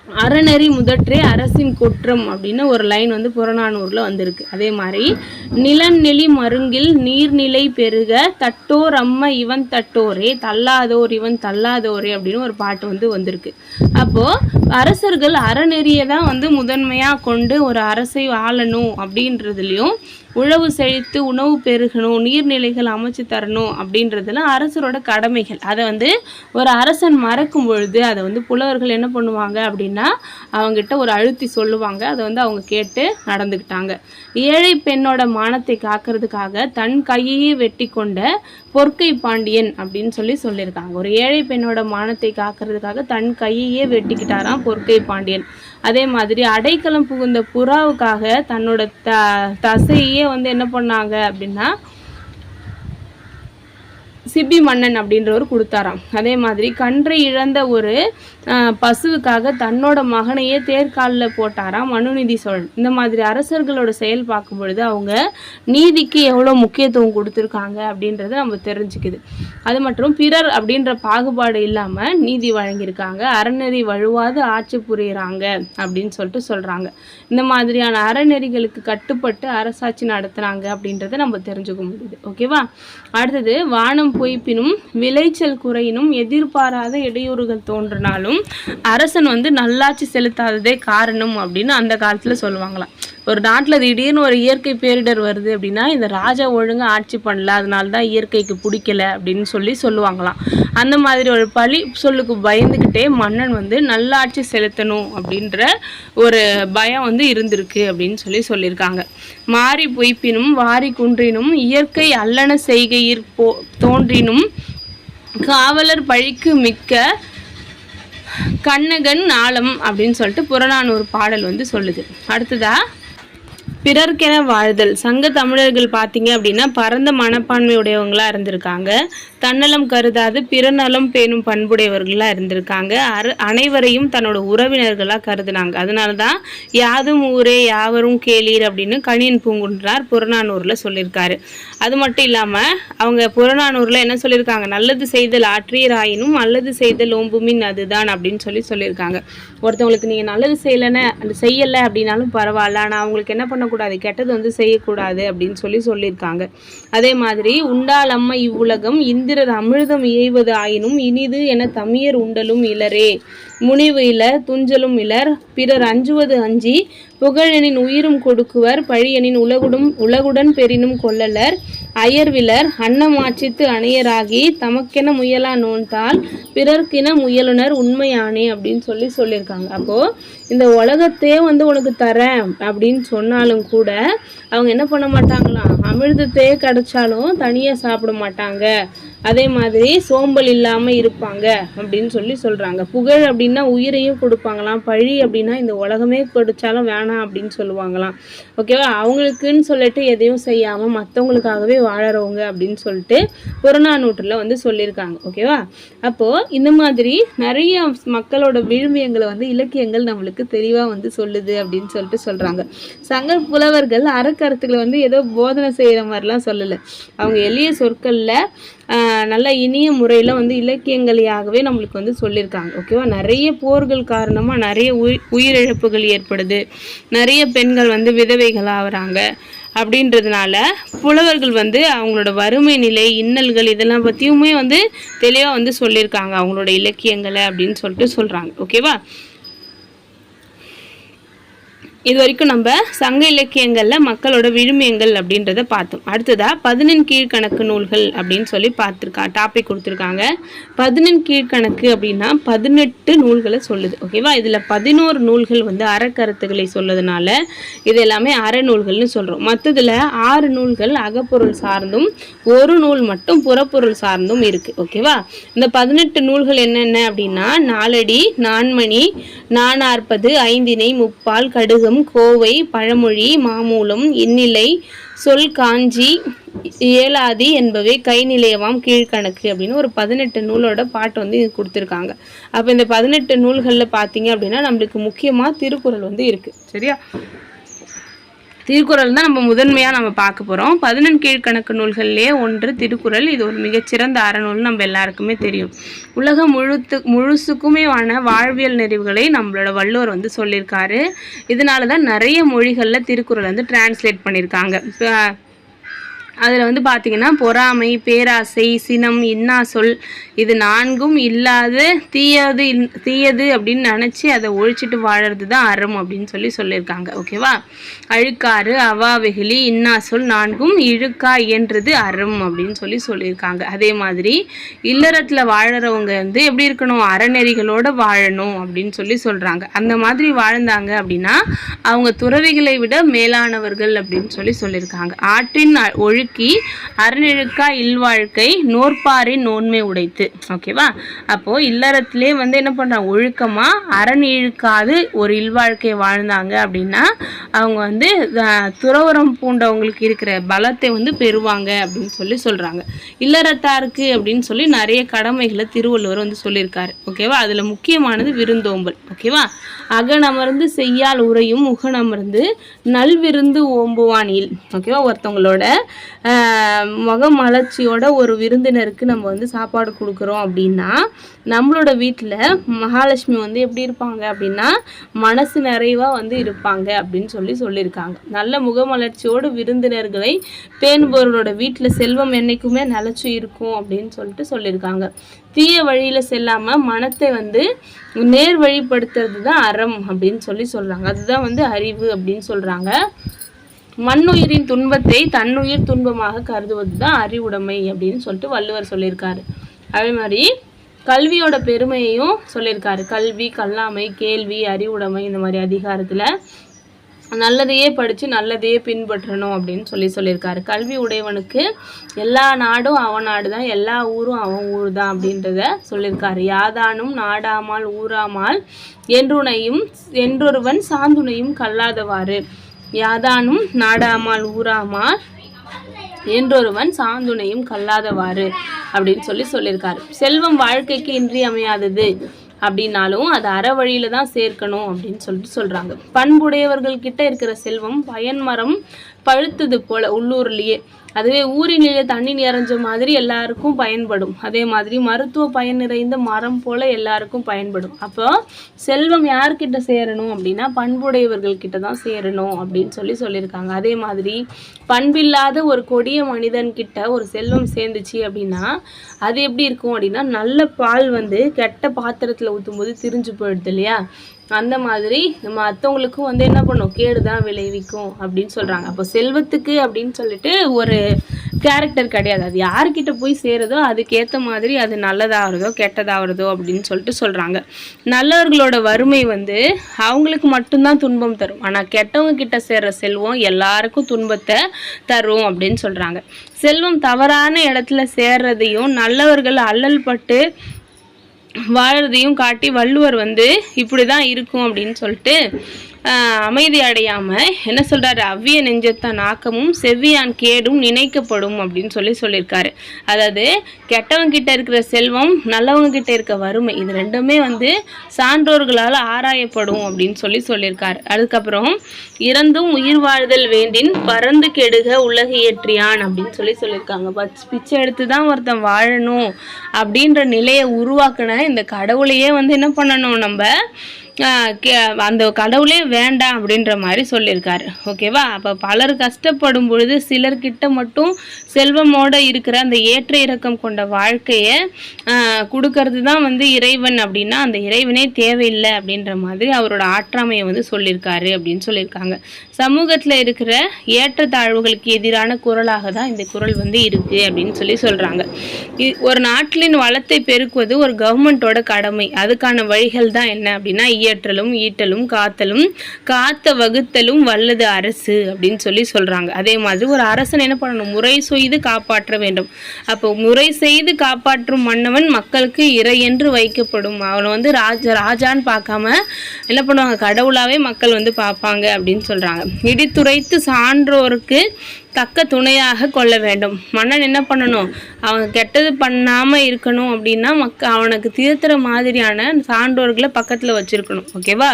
அறநெறி முதற்றே அரசின் குற்றம் அப்படின்னு ஒரு லைன் புறநானூரில் வந்திருக்கு. அதே மாதிரி நிலநெளி மருங்கில் நீர்நிலை பெருக தட்டோர் அம்ம இவன் தட்டோரே தள்ளாதோர் இவன் தள்ளாதோரே அப்படின்னு ஒரு பாட்டு வந்திருக்கு. அப்போது அரசர்கள் அறநெறியை தான் முதன்மையாக கொண்டு ஒரு அரசை ஆளணும் அப்படின்றதுலையும் உழவு செழித்து உணவு பெருகணும், நீர்நிலைகள் அமைச்சு தரணும் அப்படின்றதுலாம் அரசரோட கடமைகள். அதை ஒரு அரசன் மறக்கும் பொழுது அதை புலவர்கள் என்ன பண்ணுவாங்க அப்படின்னா அவங்ககிட்ட ஒரு அழுத்தி சொல்லுவாங்க. அதை அவங்க கேட்டு நடந்துக்கிட்டாங்க. ஏழை பெண்ணோட மானத்தை காக்கிறதுக்காக தன் கையையே வெட்டி கொண்ட பொற்கை பாண்டியன் அப்படின்னு சொல்லியிருக்காங்க. ஒரு ஏழை பெண்ணோட மானத்தை காக்கிறதுக்காக தன் கையையே வெட்டிக்கிட்டாராம் பொற்கை பாண்டியன். அதே மாதிரி அடைக்கலம் புகுந்த புறாவுக்காக தன்னோட தசையே என்ன பண்ணாங்க அப்படின்னா சிபி மன்னன் அப்படின்றவர் கொடுத்தாராம். அதே மாதிரி கன்றை இழந்த ஒரு பசுவுக்காக தன்னோட மகனையே தேர்காலில் போட்டாராம் மனுநீதி சோழன். இந்த மாதிரி அரசர்களோட செயல் பார்க்கும் பொழுது அவங்க நீதிக்கு எவ்வளோ முக்கியத்துவம் கொடுத்துருக்காங்க அப்படின்றத நம்ம தெரிஞ்சுக்குது. அது மற்றும் பிறர் அப்படின்ற பாகுபாடு இல்லாமல் நீதி வழங்கியிருக்காங்க, அறநெறி வழுவாது ஆட்சி புரியுறாங்க அப்படின்னு சொல்கிறாங்க. இந்த மாதிரியான அறநெறிகளுக்கு கட்டுப்பட்டு அரசாட்சி நடத்துனாங்க அப்படின்றத நம்ம தெரிஞ்சுக்க முடியுது. ஓகேவா. அடுத்தது வானம் பொய்ப்பினும் விளைச்சல் குறையினும் எதிர்பாராத இடையூறுகள் தோன்றினாலும் அரசன் நல்லாட்சி செலுத்தாததே காரணம் அப்படின்னு அந்த காலத்தில் சொல்லுவாங்களாம். ஒரு நாட்டில் திடீர்னு ஒரு இயற்கை பேரிடர் வருது அப்படின்னா இந்த ராஜா ஒழுங்காக ஆட்சி பண்ணல, அதனால தான் இயற்கைக்கு பிடிக்கல அப்படின்னு சொல்லுவாங்களாம். அந்த மாதிரி ஒரு பழி சொல்லுக்கு பயந்துக்கிட்டே மன்னன் நல்ல ஆட்சி செலுத்தணும் அப்படின்ற ஒரு பயம் இருந்திருக்கு அப்படின்னு சொல்லியிருக்காங்க. மாறி பொய்ப்பினும் வாரி குன்றினும் இயற்கை அல்லன செய்கையிற் தோன்றினும் காவலர் பழிக்கு மிக்க கண்ணகன் ஆலம் அப்படின்னு புறநானூறு பாடல் சொல்லுது. அடுத்ததா பிறர்க்கென வாழ்தல். சங்க தமிழர்கள் பார்த்தீங்க அப்படின்னா பரந்த மனப்பான்மையுடையவங்களாக இருந்திருக்காங்க. தன்னலம் கருதாது பிறநலம் பேணும் பண்புடையவர்களாக இருந்திருக்காங்க. அனைவரையும் தன்னோட உறவினர்களாக கருதுனாங்க. அதனால தான் யாதும் ஊரே யாவரும் கேளீர் அப்படின்னு கணியன் பூங்குன்றார் புறநானூரில் சொல்லியிருக்காரு. அது மட்டும் இல்லாமல் அவங்க புறநானூரில் என்ன சொல்லியிருக்காங்க, நல்லது செய்தல் ஆற்றியராயினும் அல்லது செய்தல் ஓம்புமின் அதுதான் அப்படின்னு சொல்லியிருக்காங்க. ஒருத்தவங்களுக்கு நீங்கள் நல்லது செய்யலை அப்படின்னாலும் பரவாயில்ல, ஆனால் அவங்களுக்கு என்ன பண்ணக்கூடாது, கெட்டது வந்து செய்யக்கூடாது அப்படின்னு சொல்லியிருக்காங்க. அதே மாதிரி உண்டால் அம்மா இவ்வுலகம் இந்திரர் அமிர்தம் இயைவது ஆயினும் இனிது என தமியர் உண்டலும் இலரே, முனிவு இலர் துஞ்சலும் இலர், பிறர் அஞ்சுவது அஞ்சி புகழெனின் உயிரும் கொடுக்குவர், பழியனின் உலகுடன் பெரினும் கொள்ளலர், அயர்விலர் அன்னமாட்சித்து அணையராகி தமக்கென முயலா நோன்தால் பிறர்க்கின முயலுனர் உண்மையானே அப்படின்னு சொல்லியிருக்காங்க. அப்போது இந்த உலகத்தையே வந்து உனக்கு தரேன் அப்படின்னு சொன்னாலும் கூட அவங்க என்ன பண்ண மாட்டாங்களாம், அமிர்தத்தையே கிடைச்சாலும் தனியாக சாப்பிட மாட்டாங்க. அதே மாதிரி சோம்பல் இல்லாமல் இருப்பாங்க அப்படின்னு சொல்கிறாங்க. புகழ் அப்படின்னா உயிரையும் கொடுப்பாங்களாம், பழி அப்படின்னா இந்த உலகமே கொடுத்தாலும் வேணாம் அப்படின்னு சொல்லுவாங்களாம். ஓகேவா, அவங்களுக்குன்னு சொல்லிட்டு எதையும் செய்யாமல் மற்றவங்களுக்காகவே வாழறவங்க அப்படின்னு சொல்லிட்டு புறநானூற்றில் வந்து சொல்லியிருக்காங்க. ஓகேவா, அப்போது இந்த மாதிரி நிறைய மக்களோட விழுமியங்களை வந்து இலக்கியங்கள் நம்மளுக்கு தெளிவாக வந்து சொல்லுது அப்படின்னு சொல்கிறாங்க. சங்க புலவர்கள் அறக்கருத்துக்களை வந்து ஏதோ போதனை செய்கிற மாதிரிலாம் சொல்லலை. அவங்க எளிய சொற்களில் நல்ல இனிய முறையில் வந்து இலக்கியங்களையாகவே நம்மளுக்கு வந்து சொல்லியிருக்காங்க. ஓகேவா, நிறைய போர்கள் காரணமாக நிறைய உயிரிழப்புகள் ஏற்படுது, நிறைய பெண்கள் வந்து விதவைகள் ஆகுறாங்க. அப்படின்றதுனால புலவர்கள் வந்து அவங்களோட வறுமை நிலை, இன்னல்கள் இதெல்லாம் பற்றியுமே வந்து தெளிவாக வந்து சொல்லியிருக்காங்க அவங்களோட இலக்கியங்களை அப்படின்னு சொல்கிறாங்க. ஓகேவா, இது வரைக்கும் நம்ம சங்க இலக்கியங்களில் மக்களோட விழுமியங்கள் அப்படின்றத பார்த்தோம். அடுத்ததாக 11 கீழ்கணக்கு நூல்கள் அப்படின்னு டாபிக் கொடுத்துருக்காங்க. 11 கீழ்கணக்கு அப்படின்னா 18 நூல்களை சொல்லுது. ஓகேவா, இதில் 11 நூல்கள் வந்து அறக்கருத்துக்களை சொல்லுறதுனால இது எல்லாமே அறநூல்கள்னு சொல்கிறோம். மற்றதில் 6 நூல்கள் அகப்பொருள் சார்ந்தும் 1 நூல் மட்டும் புறப்பொருள் சார்ந்தும் இருக்குது. ஓகேவா, இந்த 18 நூல்கள் என்னென்ன அப்படின்னா நாலடி, நான்மணி, நானாற்பது, ஐந்திணை, முப்பால், கடுகம், கோவை, பழமொழி, மாமூலம், இன்னிலை, சொல், காஞ்சி, ஏலாதி என்பவை கை நிலையவாம் கீழ்கணக்கு அப்படின்னு ஒரு 18 நூலோட பாட்டு வந்து இது கொடுத்துருக்காங்க. அப்போ இந்த 18 நூல்களில் பார்த்தீங்க அப்படின்னா நம்மளுக்கு முக்கியமாக திருக்குறள் வந்து இருக்குது. சரியா, திருக்குறள் தான் நம்ம முதன்மையாக பார்க்க போகிறோம். 11 கீழ்கணக்கு நூல்கள்லேயே ஒன்று திருக்குறள். இது ஒரு மிகச்சிறந்த அறநூல், நம்ம எல்லாருக்குமே தெரியும். உலகம் முழுசுக்குமே வாழ்வியல் நெறிவுகளை நம்மளோட வள்ளுவர் வந்து சொல்லியிருக்காரு. இதனால தான் நிறைய மொழிகளில் திருக்குறள் வந்து டிரான்ஸ்லேட் பண்ணியிருக்காங்க. அதில் வந்து பார்த்திங்கன்னா பொறாமை, பேராசை, சினம், இன்னா சொல் இது 4ம் இல்லாத தீயது அப்படின்னு நினச்சி அதை ஒழிச்சிட்டு வாழறது தான் அறம் அப்படின்னு சொல்லியிருக்காங்க. ஓகேவா, அழுக்காறு, அவா, வெகுளி, இன்னா சொல் 4ம் இழுக்கா இயன்றது அறம் அப்படின்னு சொல்லியிருக்காங்க. அதே மாதிரி இல்லறத்தில் வாழறவங்க வந்து எப்படி இருக்கணும், அறநெறிகளோடு வாழணும் அப்படின்னு சொல்கிறாங்க. அந்த மாதிரி வாழ்ந்தாங்க அப்படின்னா அவங்க துறவிகளை விட மேலானவர்கள் அப்படின்னு சொல்லியிருக்காங்க. ஆற்றின் ஒழுக்கி அறநிழுக்கா இல்வாழ்க்கை நோற்பாரின் நோன்மை உடைத்து. ஓகேவா, அப்போது இல்லறத்திலே வந்து என்ன பண்ணுறாங்க, ஒழுக்கமாக அறநிழுக்காது ஒரு இல்வாழ்க்கை வாழ்ந்தாங்க அப்படின்னா அவங்க வந்து துறவரம் பூண்டவங்களுக்கு இருக்கிற பலத்தை வந்து பெறுவாங்க அப்படின்னு சொல்கிறாங்க. இல்லறத்தாருக்கு அப்படின்னு நிறைய கடமைகளை திருவள்ளுவர் வந்து சொல்லியிருக்காரு. ஓகேவா, அதில் முக்கியமானது விருந்தோம்பல். ஓகேவா, அகனமர்ந்து செய்யால் உரையும் முகனமர்ந்து நல்விருந்து ஓம்புவானில். ஓகேவா, ஒருத்தவங்களோட முகமலர்ச்சியோட ஒரு விருந்தினருக்கு நம்ம வந்து சாப்பாடு கொடுக்குறோம் அப்படின்னா நம்மளோட வீட்டில் மகாலட்சுமி வந்து எப்படி இருப்பாங்க அப்படின்னா மனசு நிறைவாக வந்து இருப்பாங்க அப்படின்னு சொல்லியிருக்காங்க. நல்ல முகமலர்ச்சியோடு விருந்தினர்களை பேணுபவர்களோட வீட்டில் செல்வம் என்றைக்குமே நிலச்சி இருக்கும் அப்படின்னு சொல்லியிருக்காங்க. தீய வழியில் செல்லாமல் மனத்தை வந்து நேர் வழிப்படுத்துறது தான் அறம் அப்படின்னு சொல்கிறாங்க. அதுதான் வந்து அறிவு அப்படின்னு சொல்கிறாங்க. மண்ணுயிரின் துன்பத்தை தன்னுயிர் துன்பமாக கருதுவது தான் அறிவுடைமை அப்படின்னு வள்ளுவர் சொல்லியிருக்காரு. அதே மாதிரி கல்வியோட பெருமையையும் சொல்லியிருக்காரு. கல்வி, கல்லாமை, கேள்வி, அறிவுடைமை இந்த மாதிரி அதிகாரத்தில் நல்லதையே படித்து நல்லதையே பின்பற்றணும் அப்படின்னு சொல்லியிருக்காரு. கல்வி உடையவனுக்கு எல்லா நாடும் அவன் நாடு தான், எல்லா ஊரும் அவன் ஊர் தான் அப்படின்றத சொல்லியிருக்காரு. யாதானும் நாடாமால் ஊராமால் என்றுனையும் என்றொருவன் சாந்துணையும் கல்லாதவாறு. யாதானும் நாடாமால் ஊராமால் என்றொருவன் சாந்துணையும் கல்லாதவாறு அப்படின்னு சொல்லியிருக்காரு. செல்வம் வாழ்க்கைக்கு இன்றியமையாதது அப்படின்னாலும் அது அற வழியில தான் சேர்க்கணும் அப்படின்னு சொல்றாங்க. பண்புடையவர்கள் கிட்ட இருக்கிற செல்வம் பயன்மரம் பழுத்தது போல உள்ளூர்லயே, அதுவே ஊரினிலே தண்ணி நிறைஞ்ச மாதிரி எல்லாருக்கும் பயன்படும். அதே மாதிரி மருத்துவ பயன் நிறைந்த மரம் போல எல்லாருக்கும் பயன்படும். அப்போ செல்வம் யார்கிட்ட சேரணும் அப்படின்னா பண்புடையவர்கள் கிட்ட தான் சேரணும் அப்படின்னு சொல்லியிருக்காங்க. அதே மாதிரி பண்பில்லாத ஒரு கொடிய மனிதன் கிட்ட ஒரு செல்வம் சேர்ந்துச்சு அப்படின்னா அது எப்படி இருக்கும் அப்படின்னா, நல்ல பால் கெட்ட பாத்திரத்துல ஊற்றும் போது திரிஞ்சு போயிடுது இல்லையா, அந்த மாதிரி மற்றவங்களுக்கும் என்ன பண்ணும், கேடுதான் விளைவிக்கும் அப்படின்னு சொல்றாங்க. அப்போ செல்வத்துக்கு அப்படின்னு சொல்லிட்டு ஒரு கேரக்டர் கிடையாது. அது யார்கிட்ட போய் சேருதோ அதுக்கேற்ற மாதிரி அது நல்லதாகிறதோ கெட்டதாகிறதோ அப்படின்னு சொல்றாங்க. நல்லவர்களோட வறுமை அவங்களுக்கு மட்டும்தான் துன்பம் தரும். ஆனால் கெட்டவங்க கிட்ட சேர்ற செல்வம் எல்லாருக்கும் துன்பத்தை தரும் அப்படின்னு சொல்றாங்க. செல்வம் தவறான இடத்துல சேர்றதையும் நல்லவர்கள் அல்லல் பட்டு வாழறதையும் காட்டி வள்ளுவர் இப்படிதான் இருக்கும் அப்படின்னு சொல்லிட்டு அமைதி அடையாம என்ன சொல்றாரு, அவ்விய நெஞ்சத்தான் ஆக்கமும் செவ்வியான் கேடும் நினைக்கப்படும் அப்படின்னு சொல்லியிருக்காரு. அதாவது கெட்டவங்க கிட்ட இருக்கிற செல்வம் நல்லவங்க கிட்ட இருக்க வறுமை இது ரெண்டுமே சான்றோர்களால் ஆராயப்படும் அப்படின்னு சொல்லியிருக்காரு. அதுக்கப்புறம் இறந்தும் உயிர் வாழ்தல் வேண்டின் பறந்து கெடுக உலக ஏற்றியான் அப்படின்னு சொல்லியிருக்காங்க. பிச்சை எடுத்து தான் ஒருத்தன் வாழணும் அப்படின்ற நிலையை உருவாக்குன இந்த கடவுளையே என்ன பண்ணணும், நம்ம அந்த கடவுளே வேண்டாம் அப்படின்ற மாதிரி சொல்லியிருக்காரு. ஓகேவா? அப்போ பலர் கஷ்டப்படும் பொழுது சிலர்கிட்ட மட்டும் செல்வமோட இருக்கிற அந்த ஏற்ற இறக்கம் கொண்ட வாழ்க்கையை கொடுக்கறது தான் இறைவன் அப்படின்னா அந்த இறைவனே தேவையில்லை அப்படின்ற மாதிரி அவரோட ஆற்றாமையை சொல்லியிருக்காரு அப்படின்னு சொல்லியிருக்காங்க. சமூகத்தில் இருக்கிற ஏற்றத்தாழ்வுகளுக்கு எதிரான குரலாக தான் இந்த குரல் இருக்கு அப்படின்னு சொல்றாங்க. ஒரு நாட்டின் வளத்தை பெருக்குவது ஒரு கவர்மெண்டோட கடமை. அதுக்கான வழிகள் தான் என்ன அப்படின்னா இயற்றலும் ஈட்டலும் காத்தலும் காத்த வகுத்தலும் வல்லது அரசு அப்படின்னு சொல்றாங்க. அதே மாதிரி ஒரு அரசன் என்ன பண்ணணும், முறை செய்து காப்பாற்ற வேண்டும். அப்போ முறை செய்து காப்பாற்றும் மன்னவன் மக்களுக்கு இறை என்று வைக்கப்படும். அவனை ராஜான்னு பார்க்காம என்ன பண்ணுவாங்க, கடவுளாவே மக்கள் பார்ப்பாங்க அப்படின்னு சொல்றாங்க. இடித்துரைத்து சான்றோருக்கு தக்க துணையாக கொள்ள வேண்டும். மன்னன் என்ன பண்ணணும், அவன் கெட்டது பண்ணாம இருக்கணும் அப்படின்னா அவனுக்கு திருத்துற மாதிரியான சான்றோர்களை பக்கத்துல வச்சிருக்கணும். ஓகேவா?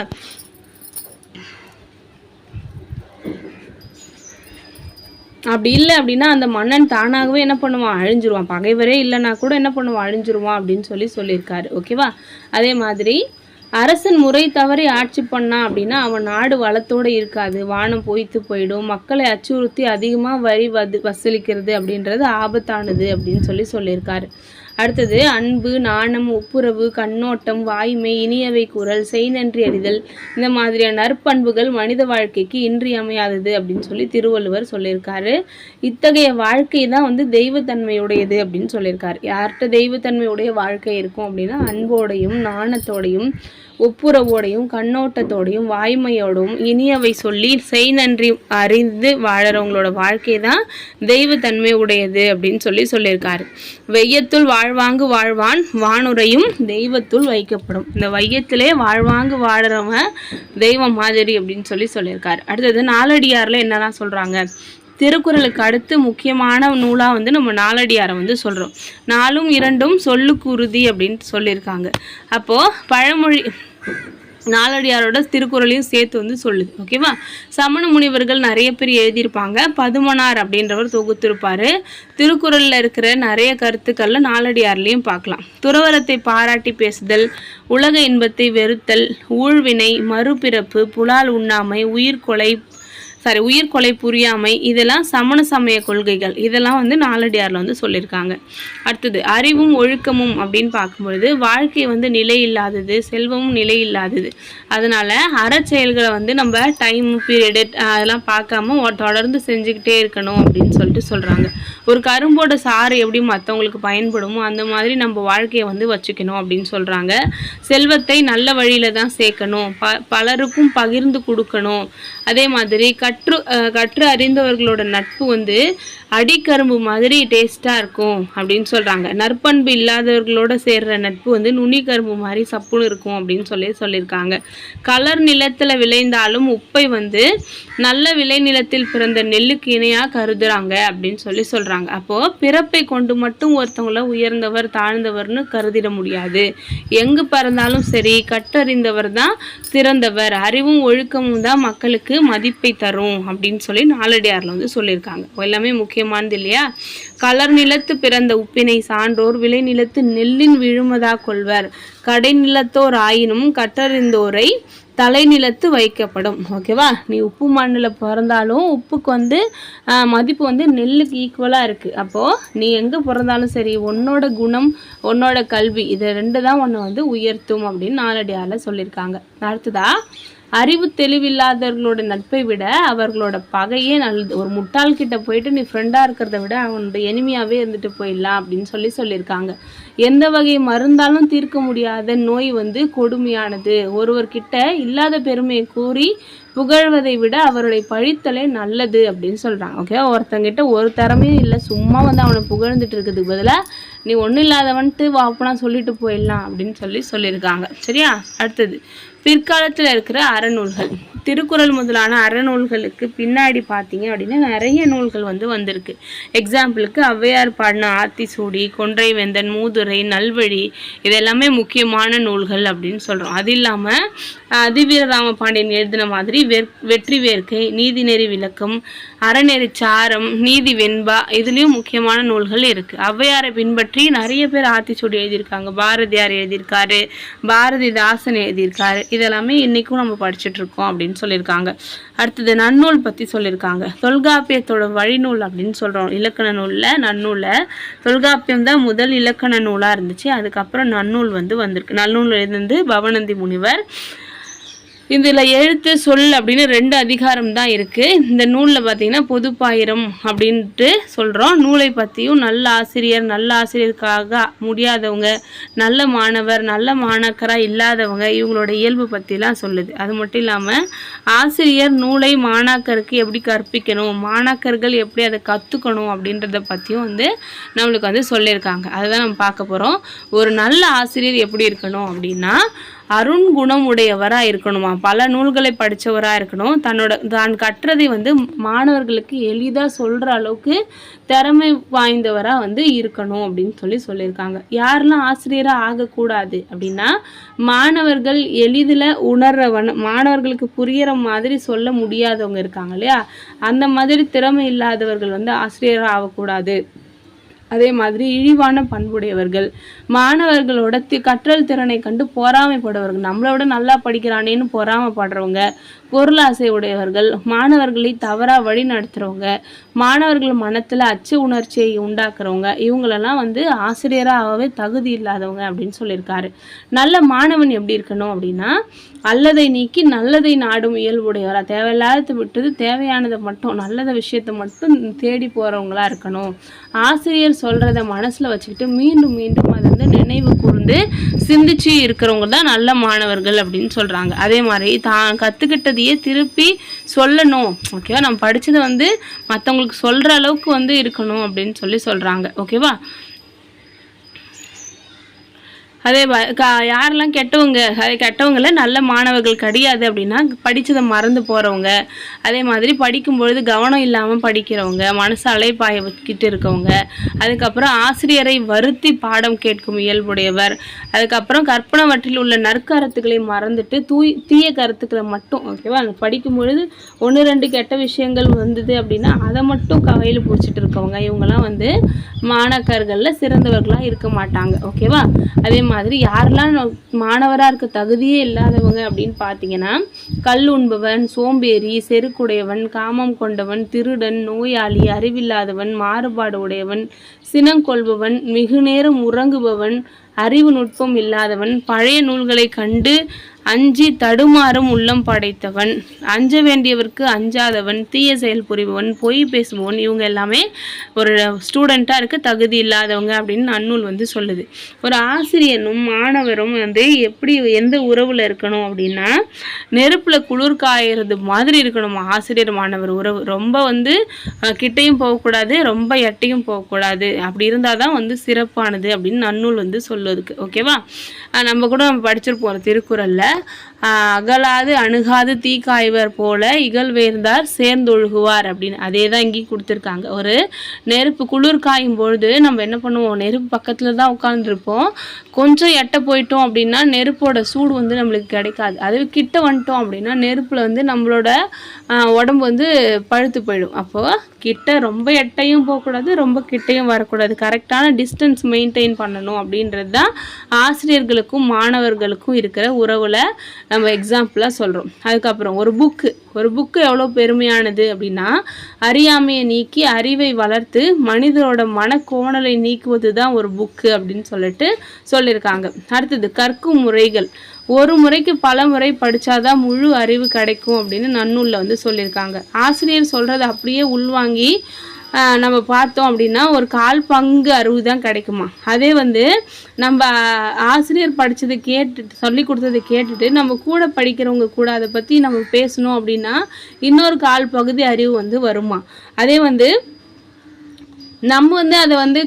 அப்படி இல்லை அப்படின்னா அந்த மன்னன் தானாகவே என்ன பண்ணுவான், அழிஞ்சிருவான். பகைவரே இல்லைன்னா கூட என்ன பண்ணுவான், அழிஞ்சிருவான் அப்படின்னு சொல்லியிருக்காரு. ஓகேவா? அதே மாதிரி அரசன் முறை தவறி ஆட்சி பண்ணான் அப்படின்னா அவன் நாடு வளத்தோடு இருக்காது, வானம் பொய்த்து போயிடும். மக்களை அச்சுறுத்தி அதிகமாக வரி வசூலிக்கிறது அப்படின்றது ஆபத்தானது அப்படின்னு சொல்லியிருக்காரு. அடுத்தது அன்பு, நாணம், ஒப்புரவு, கண்ணோட்டம், வாய்மை, இனியவை கூறல், செய் நன்றி அறிதல், இந்த மாதிரியான நற்பண்புகள் மனித வாழ்க்கைக்கு இன்றியமையாதது அப்படின்னு திருவள்ளுவர் சொல்லியிருக்காரு. இத்தகைய வாழ்க்கை தான் தெய்வத்தன்மையுடையது அப்படின்னு சொல்லியிருக்காரு. யார்கிட்ட தெய்வத்தன்மையுடைய வாழ்க்கை இருக்கும் அப்படின்னா அன்போடையும் நாணத்தோடையும் ஒப்புரவோடையும் கண்ணோட்டத்தோடையும் வாய்மையோடும் இனியவை சொல்லி செய் நன்றி அறிந்து வாழறவங்களோட வாழ்க்கை தான் தெய்வத்தன்மை உடையது அப்படின்னு சொல்லியிருக்காரு. வையத்துள் வாழ்வாங்கு வாழ்வான் வானுரையும் தெய்வத்துள் வைக்கப்படும். இந்த வையத்திலே வாழ்வாங்கு வாழறவன் தெய்வம் மாதிரி அப்படின்னு சொல்லியிருக்காரு. அடுத்தது நாலடியார்ல என்னதான் சொல்றாங்க, திருக்குறளுக்கு அடுத்து முக்கியமான நூலாக நம்ம நாலடியாரை சொல்கிறோம். நாலும் இரண்டும் சொல்லுக்கு உறுதி அப்படின்னு சொல்லியிருக்காங்க. அப்போது பழமொழி நாலடியாரோட திருக்குறளையும் சேர்த்து சொல்லுது. ஓகேவா? சமண முனிவர்கள் நிறைய பேர் எழுதியிருப்பாங்க. பதுமனார் அப்படின்றவர் தொகுத்திருப்பார். திருக்குறளில் இருக்கிற நிறைய கருத்துக்கள்ல நாலடியார்லையும் பார்க்கலாம். துறவரத்தை பாராட்டி பேசுதல், உலக இன்பத்தை வெறுத்தல், ஊழ்வினை, மறுபிறப்பு, புலால் உண்ணாமை, உயிர்கொலை புரியாமை, இதெல்லாம் சமண சமய கொள்கைகள். இதெல்லாம் நாலடியாரில் சொல்லியிருக்காங்க. அடுத்தது அறிவும் ஒழுக்கமும் அப்படின்னு பார்க்கும்பொழுது வாழ்க்கை நிலை இல்லாதது, செல்வமும் நிலை இல்லாதது. அதனால அறச்செயல்களை நம்ம டைம் பீரியடு அதெல்லாம் பார்க்காம தொடர்ந்து செஞ்சுக்கிட்டே இருக்கணும் அப்படின்னு சொல்கிறாங்க. ஒரு கரும்போட சாறு எப்படி மற்றவங்களுக்கு பயன்படுமோ அந்த மாதிரி நம்ம வாழ்க்கையை வச்சுக்கணும் அப்படின்னு சொல்கிறாங்க. செல்வத்தை நல்ல வழியில தான் சேர்க்கணும், பலருக்கும் பகிர்ந்து கொடுக்கணும். அதே மாதிரி கற்று அறிந்தவர்களோட நட்பு அடிக்கரும்பு மாதிரி டேஸ்ட்டாக இருக்கும் அப்படின்னு சொல்கிறாங்க. நற்பண்பு இல்லாதவர்களோட சேர்கிற நட்பு வந்து நுனிக்கரும்பு மாதிரி சப்புன்னு இருக்கும் அப்படின்னு சொல்லியிருக்காங்க. கலர் நிலத்தில் விளைந்தாலும் உப்பை வந்து நல்ல விளைநிலத்தில் பிறந்த நெல்லுக்கு இணையாக கருதுறாங்க அப்படின்னு சொல்கிறாங்க. அப்போது பிறப்பை கொண்டு மட்டும் ஒருத்தவங்கள உயர்ந்தவர் தாழ்ந்தவர்னு கருதிட முடியாது. எங்கு பிறந்தாலும் சரி, கற்றறிந்தவர் தான் சிறந்தவர், அறிவும் ஒழுக்கமும் தான் மக்களுக்கு மதிப்பை தரும் அப்படின்னு சொல்லி நாலடியாரில் வந்து சொல்லியிருக்காங்க. எல்லாமே முக்கியமானது இல்லையா? கலர் நிலத்து பிறந்த உப்பினை சான்றோர் விளை நிலத்து நெல்லின் விழுமதா கொள்வர், கடை நிலத்தோர் ஆயினும் கற்றறிந்தோரை தலைநிலத்து வைக்கப்படும். ஓகேவா? நீ உப்பு மண்ணில் பிறந்தாலும் உப்புக்கு வந்து மதிப்பு வந்து நெல்லுக்கு ஈக்குவலாக இருக்குது. அப்போது நீ எங்கே பிறந்தாலும் சரி, உன்னோட குணம் உன்னோட கல்வி இது 2 தான் உன்னை வந்து உயர்த்தும் அப்படின்னு நாலடியாரில் சொல்லியிருக்காங்க. அடுத்ததா, அறிவு தெளிவில்லாதவர்களோட நட்பை விட அவர்களோட பகையே நல்லது. ஒரு முட்டாள்கிட்ட போயிட்டு நீ ஃப்ரெண்டாக இருக்கிறத விட அவனோட எனிமையாகவே இருந்துட்டு போயிடலாம் அப்படின்னு சொல்லியிருக்காங்க. எந்த வகை மருந்தாலும் தீர்க்க முடியாத நோய் வந்து கொடுமையானது. ஒருவர்கிட்ட இல்லாத பெருமையை கூறி புகழ்வதை விட அவருடைய பழித்தலே நல்லது அப்படின்னு சொல்கிறாங்க. ஓகே, ஒருத்தங்கிட்ட ஒரு திறமையும் இல்லை, சும்மா வந்து அவனை புகழ்ந்துட்டு இருக்கிறதுக்கு பதிலாக நீ ஒன்றும் இல்லாதவன்ட்டு வாப்பனா சொல்லிட்டு போயிடலாம் அப்படின்னு சொல்லியிருக்காங்க. சரியா? அடுத்தது, பிற்காலத்தில் இருக்கிற அறநூல்கள். திருக்குறள் முதலான அறநூல்களுக்கு பின்னாடி பார்த்தீங்க அப்படின்னா நிறைய நூல்கள் வந்து வந்திருக்கு. எக்ஸாம்பிளுக்கு ஔவையார் பாடின ஆத்திசூடி, கொன்றை வேந்தன், மூதுரை, நல்வழி இதெல்லாமே முக்கியமான நூல்கள் அப்படின்னு சொல்கிறோம். அது இல்லாமல் அதிவீர ராமபாண்டியன் எழுதின மாதிரி வெற்றி வேர்க்கை, நீதிநெறி விளக்கம், அறநெறி சாரம், நீதி வெண்பா இதுலேயும் முக்கியமான நூல்கள் இருக்குது. ஔவையாரை பின்பற்றி நிறைய பேர் ஆத்திசூடி எழுதியிருக்காங்க. பாரதியார் எழுதியிருக்காரு, பாரதிதாசன் எழுதியிருக்காரு. இதெல்லாமே இன்றைக்கும் நம்ம படிச்சுட்ருக்கோம் அப்படின்னு சொல்லியிருக்காங்க. அடுத்தது, நன்னூல் பற்றி சொல்லியிருக்காங்க. தொல்காப்பியத்தோட வழிநூல் அப்படின்னு சொல்கிறோம். இலக்கண நூலில் நன்னூலில் தொல்காப்பியம் தான் முதல் இலக்கண நூலாக இருந்துச்சு. அதுக்கப்புறம் நன்னூல் வந்து வந்திருக்கு. நன்னூல் எழுந்து பவனந்தி முனிவர். இதில் எழுத்து சொல் அப்படின்னு 2 அதிகாரம் தான் இருக்குது. இந்த நூலில் பார்த்திங்கன்னா பொதுப்பாயிரம் அப்படின்ட்டு சொல்கிறோம். நூலை பற்றியும் நல்ல ஆசிரியருக்காக முடியாதவங்க, நல்ல மாணவர், நல்ல மாணாக்கராக இல்லாதவங்க இவங்களோட இயல்பு பற்றிலாம் சொல்லுது. அது மட்டும் இல்லாமல் ஆசிரியர் நூலை மாணாக்கருக்கு எப்படி கற்பிக்கணும், மாணாக்கர்கள் எப்படி அதை கற்றுக்கணும் அப்படின்றத பற்றியும் வந்து நம்மளுக்கு வந்து சொல்லியிருக்காங்க. அதுதான் நம்ம பார்க்க போகிறோம். ஒரு நல்ல ஆசிரியர் எப்படி இருக்கணும் அப்படின்னா அருண் குணம் உடையவராக இருக்கணுமா, பல நூல்களை படித்தவராக இருக்கணும், தான் கற்றதை வந்து மாணவர்களுக்கு எளிதாக சொல்கிற அளவுக்கு திறமை வாய்ந்தவராக வந்து இருக்கணும் அப்படின்னு சொல்லியிருக்காங்க. யாரெல்லாம் ஆசிரியராக ஆகக்கூடாது அப்படின்னா மாணவர்கள் எளிதில் மாணவர்களுக்கு புரிகிற மாதிரி சொல்ல முடியாதவங்க இருக்காங்க இல்லையா, அந்த மாதிரி திறமை இல்லாதவர்கள் வந்து ஆசிரியராக ஆகக்கூடாது. அதே மாதிரி இழிவான பண்புடையவர்கள், மாணவர்களோட கற்றல் திறனை கண்டு பொறாமைப்படுவர்கள், நம்மளோட நல்லா படிக்கிறானேன்னு பொறாமைப்படுறவங்க, பொருளாசை உடையவர்கள், மாணவர்களை தவறாக வழி நடத்துகிறவங்க, மாணவர்கள் மனத்தில் அச்ச உணர்ச்சியை உண்டாக்குறவங்க, இவங்களெல்லாம் வந்து ஆசிரியராகவே தகுதி இல்லாதவங்க அப்படின்னு சொல்லியிருக்காரு. நல்ல மாணவன் எப்படி இருக்கணும் அப்படின்னா அல்லதை நீக்கி நல்லதை நாடும் இயல்புடையவராக, தேவையில்லாத விட்டது தேவையானதை மட்டும் நல்லத விஷயத்தை மட்டும் தேடி போகிறவங்களா இருக்கணும். ஆசிரியர் சொல்கிறத மனசில் வச்சுக்கிட்டு மீண்டும் மீண்டும் அதை வந்து நினைவு கூர்ந்து சிந்திச்சு இருக்கிறவங்க தான் நல்ல மாணவர்கள் அப்படின்னு சொல்கிறாங்க. அதே மாதிரி தான் கற்றுக்கிட்டதையே திருப்பி சொல்லணும். ஓகேவா? நம்ம படித்ததை வந்து மற்றவங்களுக்கு சொல்கிற அளவுக்கு வந்து இருக்கணும் அப்படின்னு சொல்கிறாங்க. ஓகேவா? அதே யாரெல்லாம் கெட்டவங்கள நல்ல மாணவர்கள் கிடையாது அப்படின்னா படித்ததை மறந்து போகிறவங்க, அதே மாதிரி படிக்கும்பொழுது கவனம் இல்லாமல் படிக்கிறவங்க, மனசு அலைப்பாய வச்சுக்கிட்டு இருக்கவங்க, அதுக்கப்புறம் ஆசிரியரை வருத்தி பாடம் கேட்கும் இயல்புடையவர், அதுக்கப்புறம் கற்பனவற்றில் உள்ள நற்கருத்துக்களை மறந்துட்டு தீய கருத்துக்களை மட்டும், ஓகேவா, படிக்கும்பொழுது 1-2 கெட்ட விஷயங்கள் வந்தது அப்படின்னா அதை மட்டும் கையில் பிடிச்சிட்டு இருக்கவங்க, இவங்கெல்லாம் வந்து மாணாக்கர்களில் சிறந்தவர்களாக இருக்க மாட்டாங்க. ஓகேவா? அதே மாதிரி யாரெல்லாம் மாணவராக இருக்க தகுதியே இல்லாதவங்க அப்படின்னு பார்த்தீங்கன்னா கல் உண்பவன், சோம்பேறி, செருக்குடையவன், காமம் கொண்டவன், திருடன், நோயாளி, அறிவில்லாதவன், மாறுபாடு உடையவன், சினங்கொள்பவன், மிகு நேரம் உறங்குபவன், அறிவு நுட்பம் இல்லாதவன், பழைய நூல்களை கண்டு அஞ்சி தடுமாறும் உள்ளம் படைத்தவன், அஞ்ச வேண்டியவருக்கு அஞ்சாதவன், தீய செயல் புரிபவன், பொய் பேசுபவன், இவங்க எல்லாமே ஒரு ஸ்டூடெண்ட்டாக இருக்க தகுதி இல்லாதவங்க அப்படின்னு நன்னூல் வந்து சொல்லுது. ஒரு ஆசிரியனும் மாணவரும் வந்து எப்படி எந்த உறவில் இருக்கணும் அப்படின்னா நெருப்பில் குளிர் காயறது மாதிரி இருக்கணும். ஆசிரியர் மாணவர் உறவு ரொம்ப வந்து கிட்டையும் போகக்கூடாது, ரொம்ப எட்டையும் போகக்கூடாது. அப்படி இருந்தால் தான் வந்து சிறப்பானது அப்படின்னு நன்னூல் வந்து சொல்லுதுக்கு. ஓகேவா? நம்ம கூட படிச்சிருப்போம் திருக்குறளில், அகலாது அணுகாது தீக்காய்வர் போல இகழ்வேர்ந்தார் சேர்ந்தொழுகுவார் அப்படின்னு. அதே தான் இங்கேயும் கொடுத்துருக்காங்க. ஒரு நெருப்பு குளிர் காயும் பொழுது நம்ம என்ன பண்ணுவோம், நெருப்பு பக்கத்தில் தான் உட்காந்துருப்போம். கொஞ்சம் எட்ட போயிட்டோம் அப்படின்னா நெருப்போட சூடு வந்து நம்மளுக்கு கிடைக்காது. அதுவே கிட்ட வந்துட்டோம் அப்படின்னா நெருப்பில் வந்து நம்மளோட உடம்பு வந்து பழுத்து போயிடும். அப்போது கிட்ட ரொம்ப எட்டையும் போகக்கூடாது, ரொம்ப கிட்டையும் வரக்கூடாது. கரெக்டான டிஸ்டன்ஸ் மெயின்டைன் பண்ணணும் அப்படின்றது தான் ஆசிரியர்களுக்கும் மாணவர்களுக்கும் இருக்கிற உறவில் நம்ம எக்ஸாம்பிளாக சொல்கிறோம். அதுக்கப்புறம் ஒரு புக்கு எவ்வளோ பெருமையானது அப்படின்னா அறியாமையை நீக்கி அறிவை வளர்த்து மனிதரோட மனக்கோணலை நீக்குவது தான் ஒரு புக்கு அப்படின்னு சொல்லியிருக்காங்க. அடுத்தது கற்கும் முறைகள். ஒரு முறைக்கு பல முறை படித்தாதான் முழு அறிவு கிடைக்கும் அப்படின்னு நன்னூலில் வந்து சொல்லியிருக்காங்க. ஆசிரியர் சொல்கிறத அப்படியே உள்வாங்கி நம்ம பார்த்தோம் அப்படின்னா ஒரு 1/4 பங்கு அறிவு தான் கிடைக்குமா. அதே வந்து நம்ம ஆசிரியர் படித்ததை கேட்டுட்டு சொல்லி கொடுத்ததை கேட்டுட்டு நம்ம கூட படிக்கிறவங்க கூட அதை பற்றி நம்ம பேசணும் அப்படின்னா இன்னொரு 1/4 பகுதி அறிவு வந்து வருமா. அதே வந்து நம்ம வந்து அதை வந்து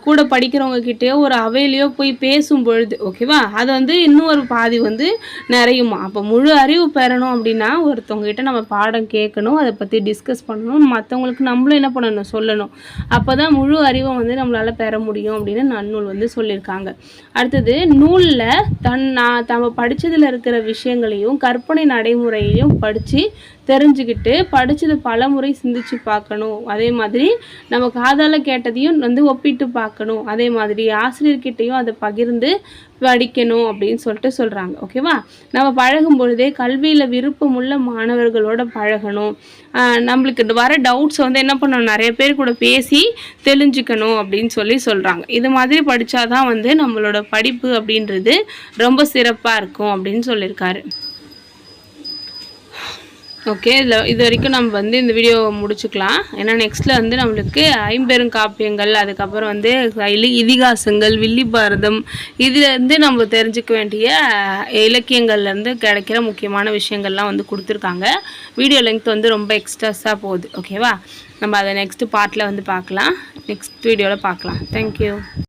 கூட படிக்கிறவங்க கிட்டேயோ ஒரு அவையிலையோ போய் பேசும் பொழுது ஓகேவா, அது வந்து இன்னும் ஒரு பாதி வந்து நிறையுமா. அப்போ முழு அறிவு பெறணும் அப்படின்னா ஒருத்தவங்ககிட்ட நம்ம பாடம் கேட்கணும், அதை பற்றி டிஸ்கஸ் பண்ணணும், மற்றவங்களுக்கு நம்மளும் என்ன பண்ணணும் சொல்லணும். அப்போ தான் முழு அறிவை வந்து நம்மளால் பெற முடியும் அப்படின்னு நன்னூல் வந்து சொல்லியிருக்காங்க. அடுத்தது நூலில் நம்ம படித்ததில் இருக்கிற விஷயங்களையும் கற்பனை நடைமுறையையும் படித்து தெரிஞ்சுக்கிட்டு படித்ததை பல முறை சிந்திச்சு பார்க்கணும். அதே மாதிரி நம்ம காதால் கேட்டதையும் வந்து ஒப்பிட்டு பார்க்கணும். அதே மாதிரி ஆசிரியர்கிட்டையும் அதை பகிர்ந்து படிக்கணும் அப்படின்னு சொல்கிறாங்க. ஓகேவா? நம்ம பழகும் பொழுதே கல்வியில் விருப்பமுள்ள மாணவர்களோட பழகணும். நம்மளுக்கு வர டவுட்ஸ் வந்து என்ன பண்ணணும், நிறைய பேர் கூட பேசி தெளிஞ்சுக்கணும் அப்படின்னு சொல்கிறாங்க. இது மாதிரி படித்தாதான் வந்து நம்மளோட படிப்பு அப்படின்றது ரொம்ப சிறப்பாக இருக்கும் அப்படின்னு சொல்லியிருக்காரு. ஓகே, இது வரைக்கும் நம்ம வந்து இந்த வீடியோ முடிச்சுக்கலாம். ஏன்னா நெக்ஸ்ட்டில் வந்து நம்மளுக்கு 50 காப்பியங்கள், அதுக்கப்புறம் வந்து இதிகாசங்கள், வில்லி பாரதம், இதுலேருந்து நம்ம தெரிஞ்சுக்க வேண்டிய இலக்கியங்கள்லேருந்து கிடைக்கிற முக்கியமான விஷயங்கள்லாம் வந்து கொடுத்துருக்காங்க. வீடியோ லெங்த் வந்து ரொம்ப எக்ஸ்ட்ராஸாக போகுது. ஓகேவா? நம்ம அதை நெக்ஸ்ட்டு பார்ட்டில் வந்து பார்க்கலாம், நெக்ஸ்ட் வீடியோவில் பார்க்கலாம். தேங்க்யூ.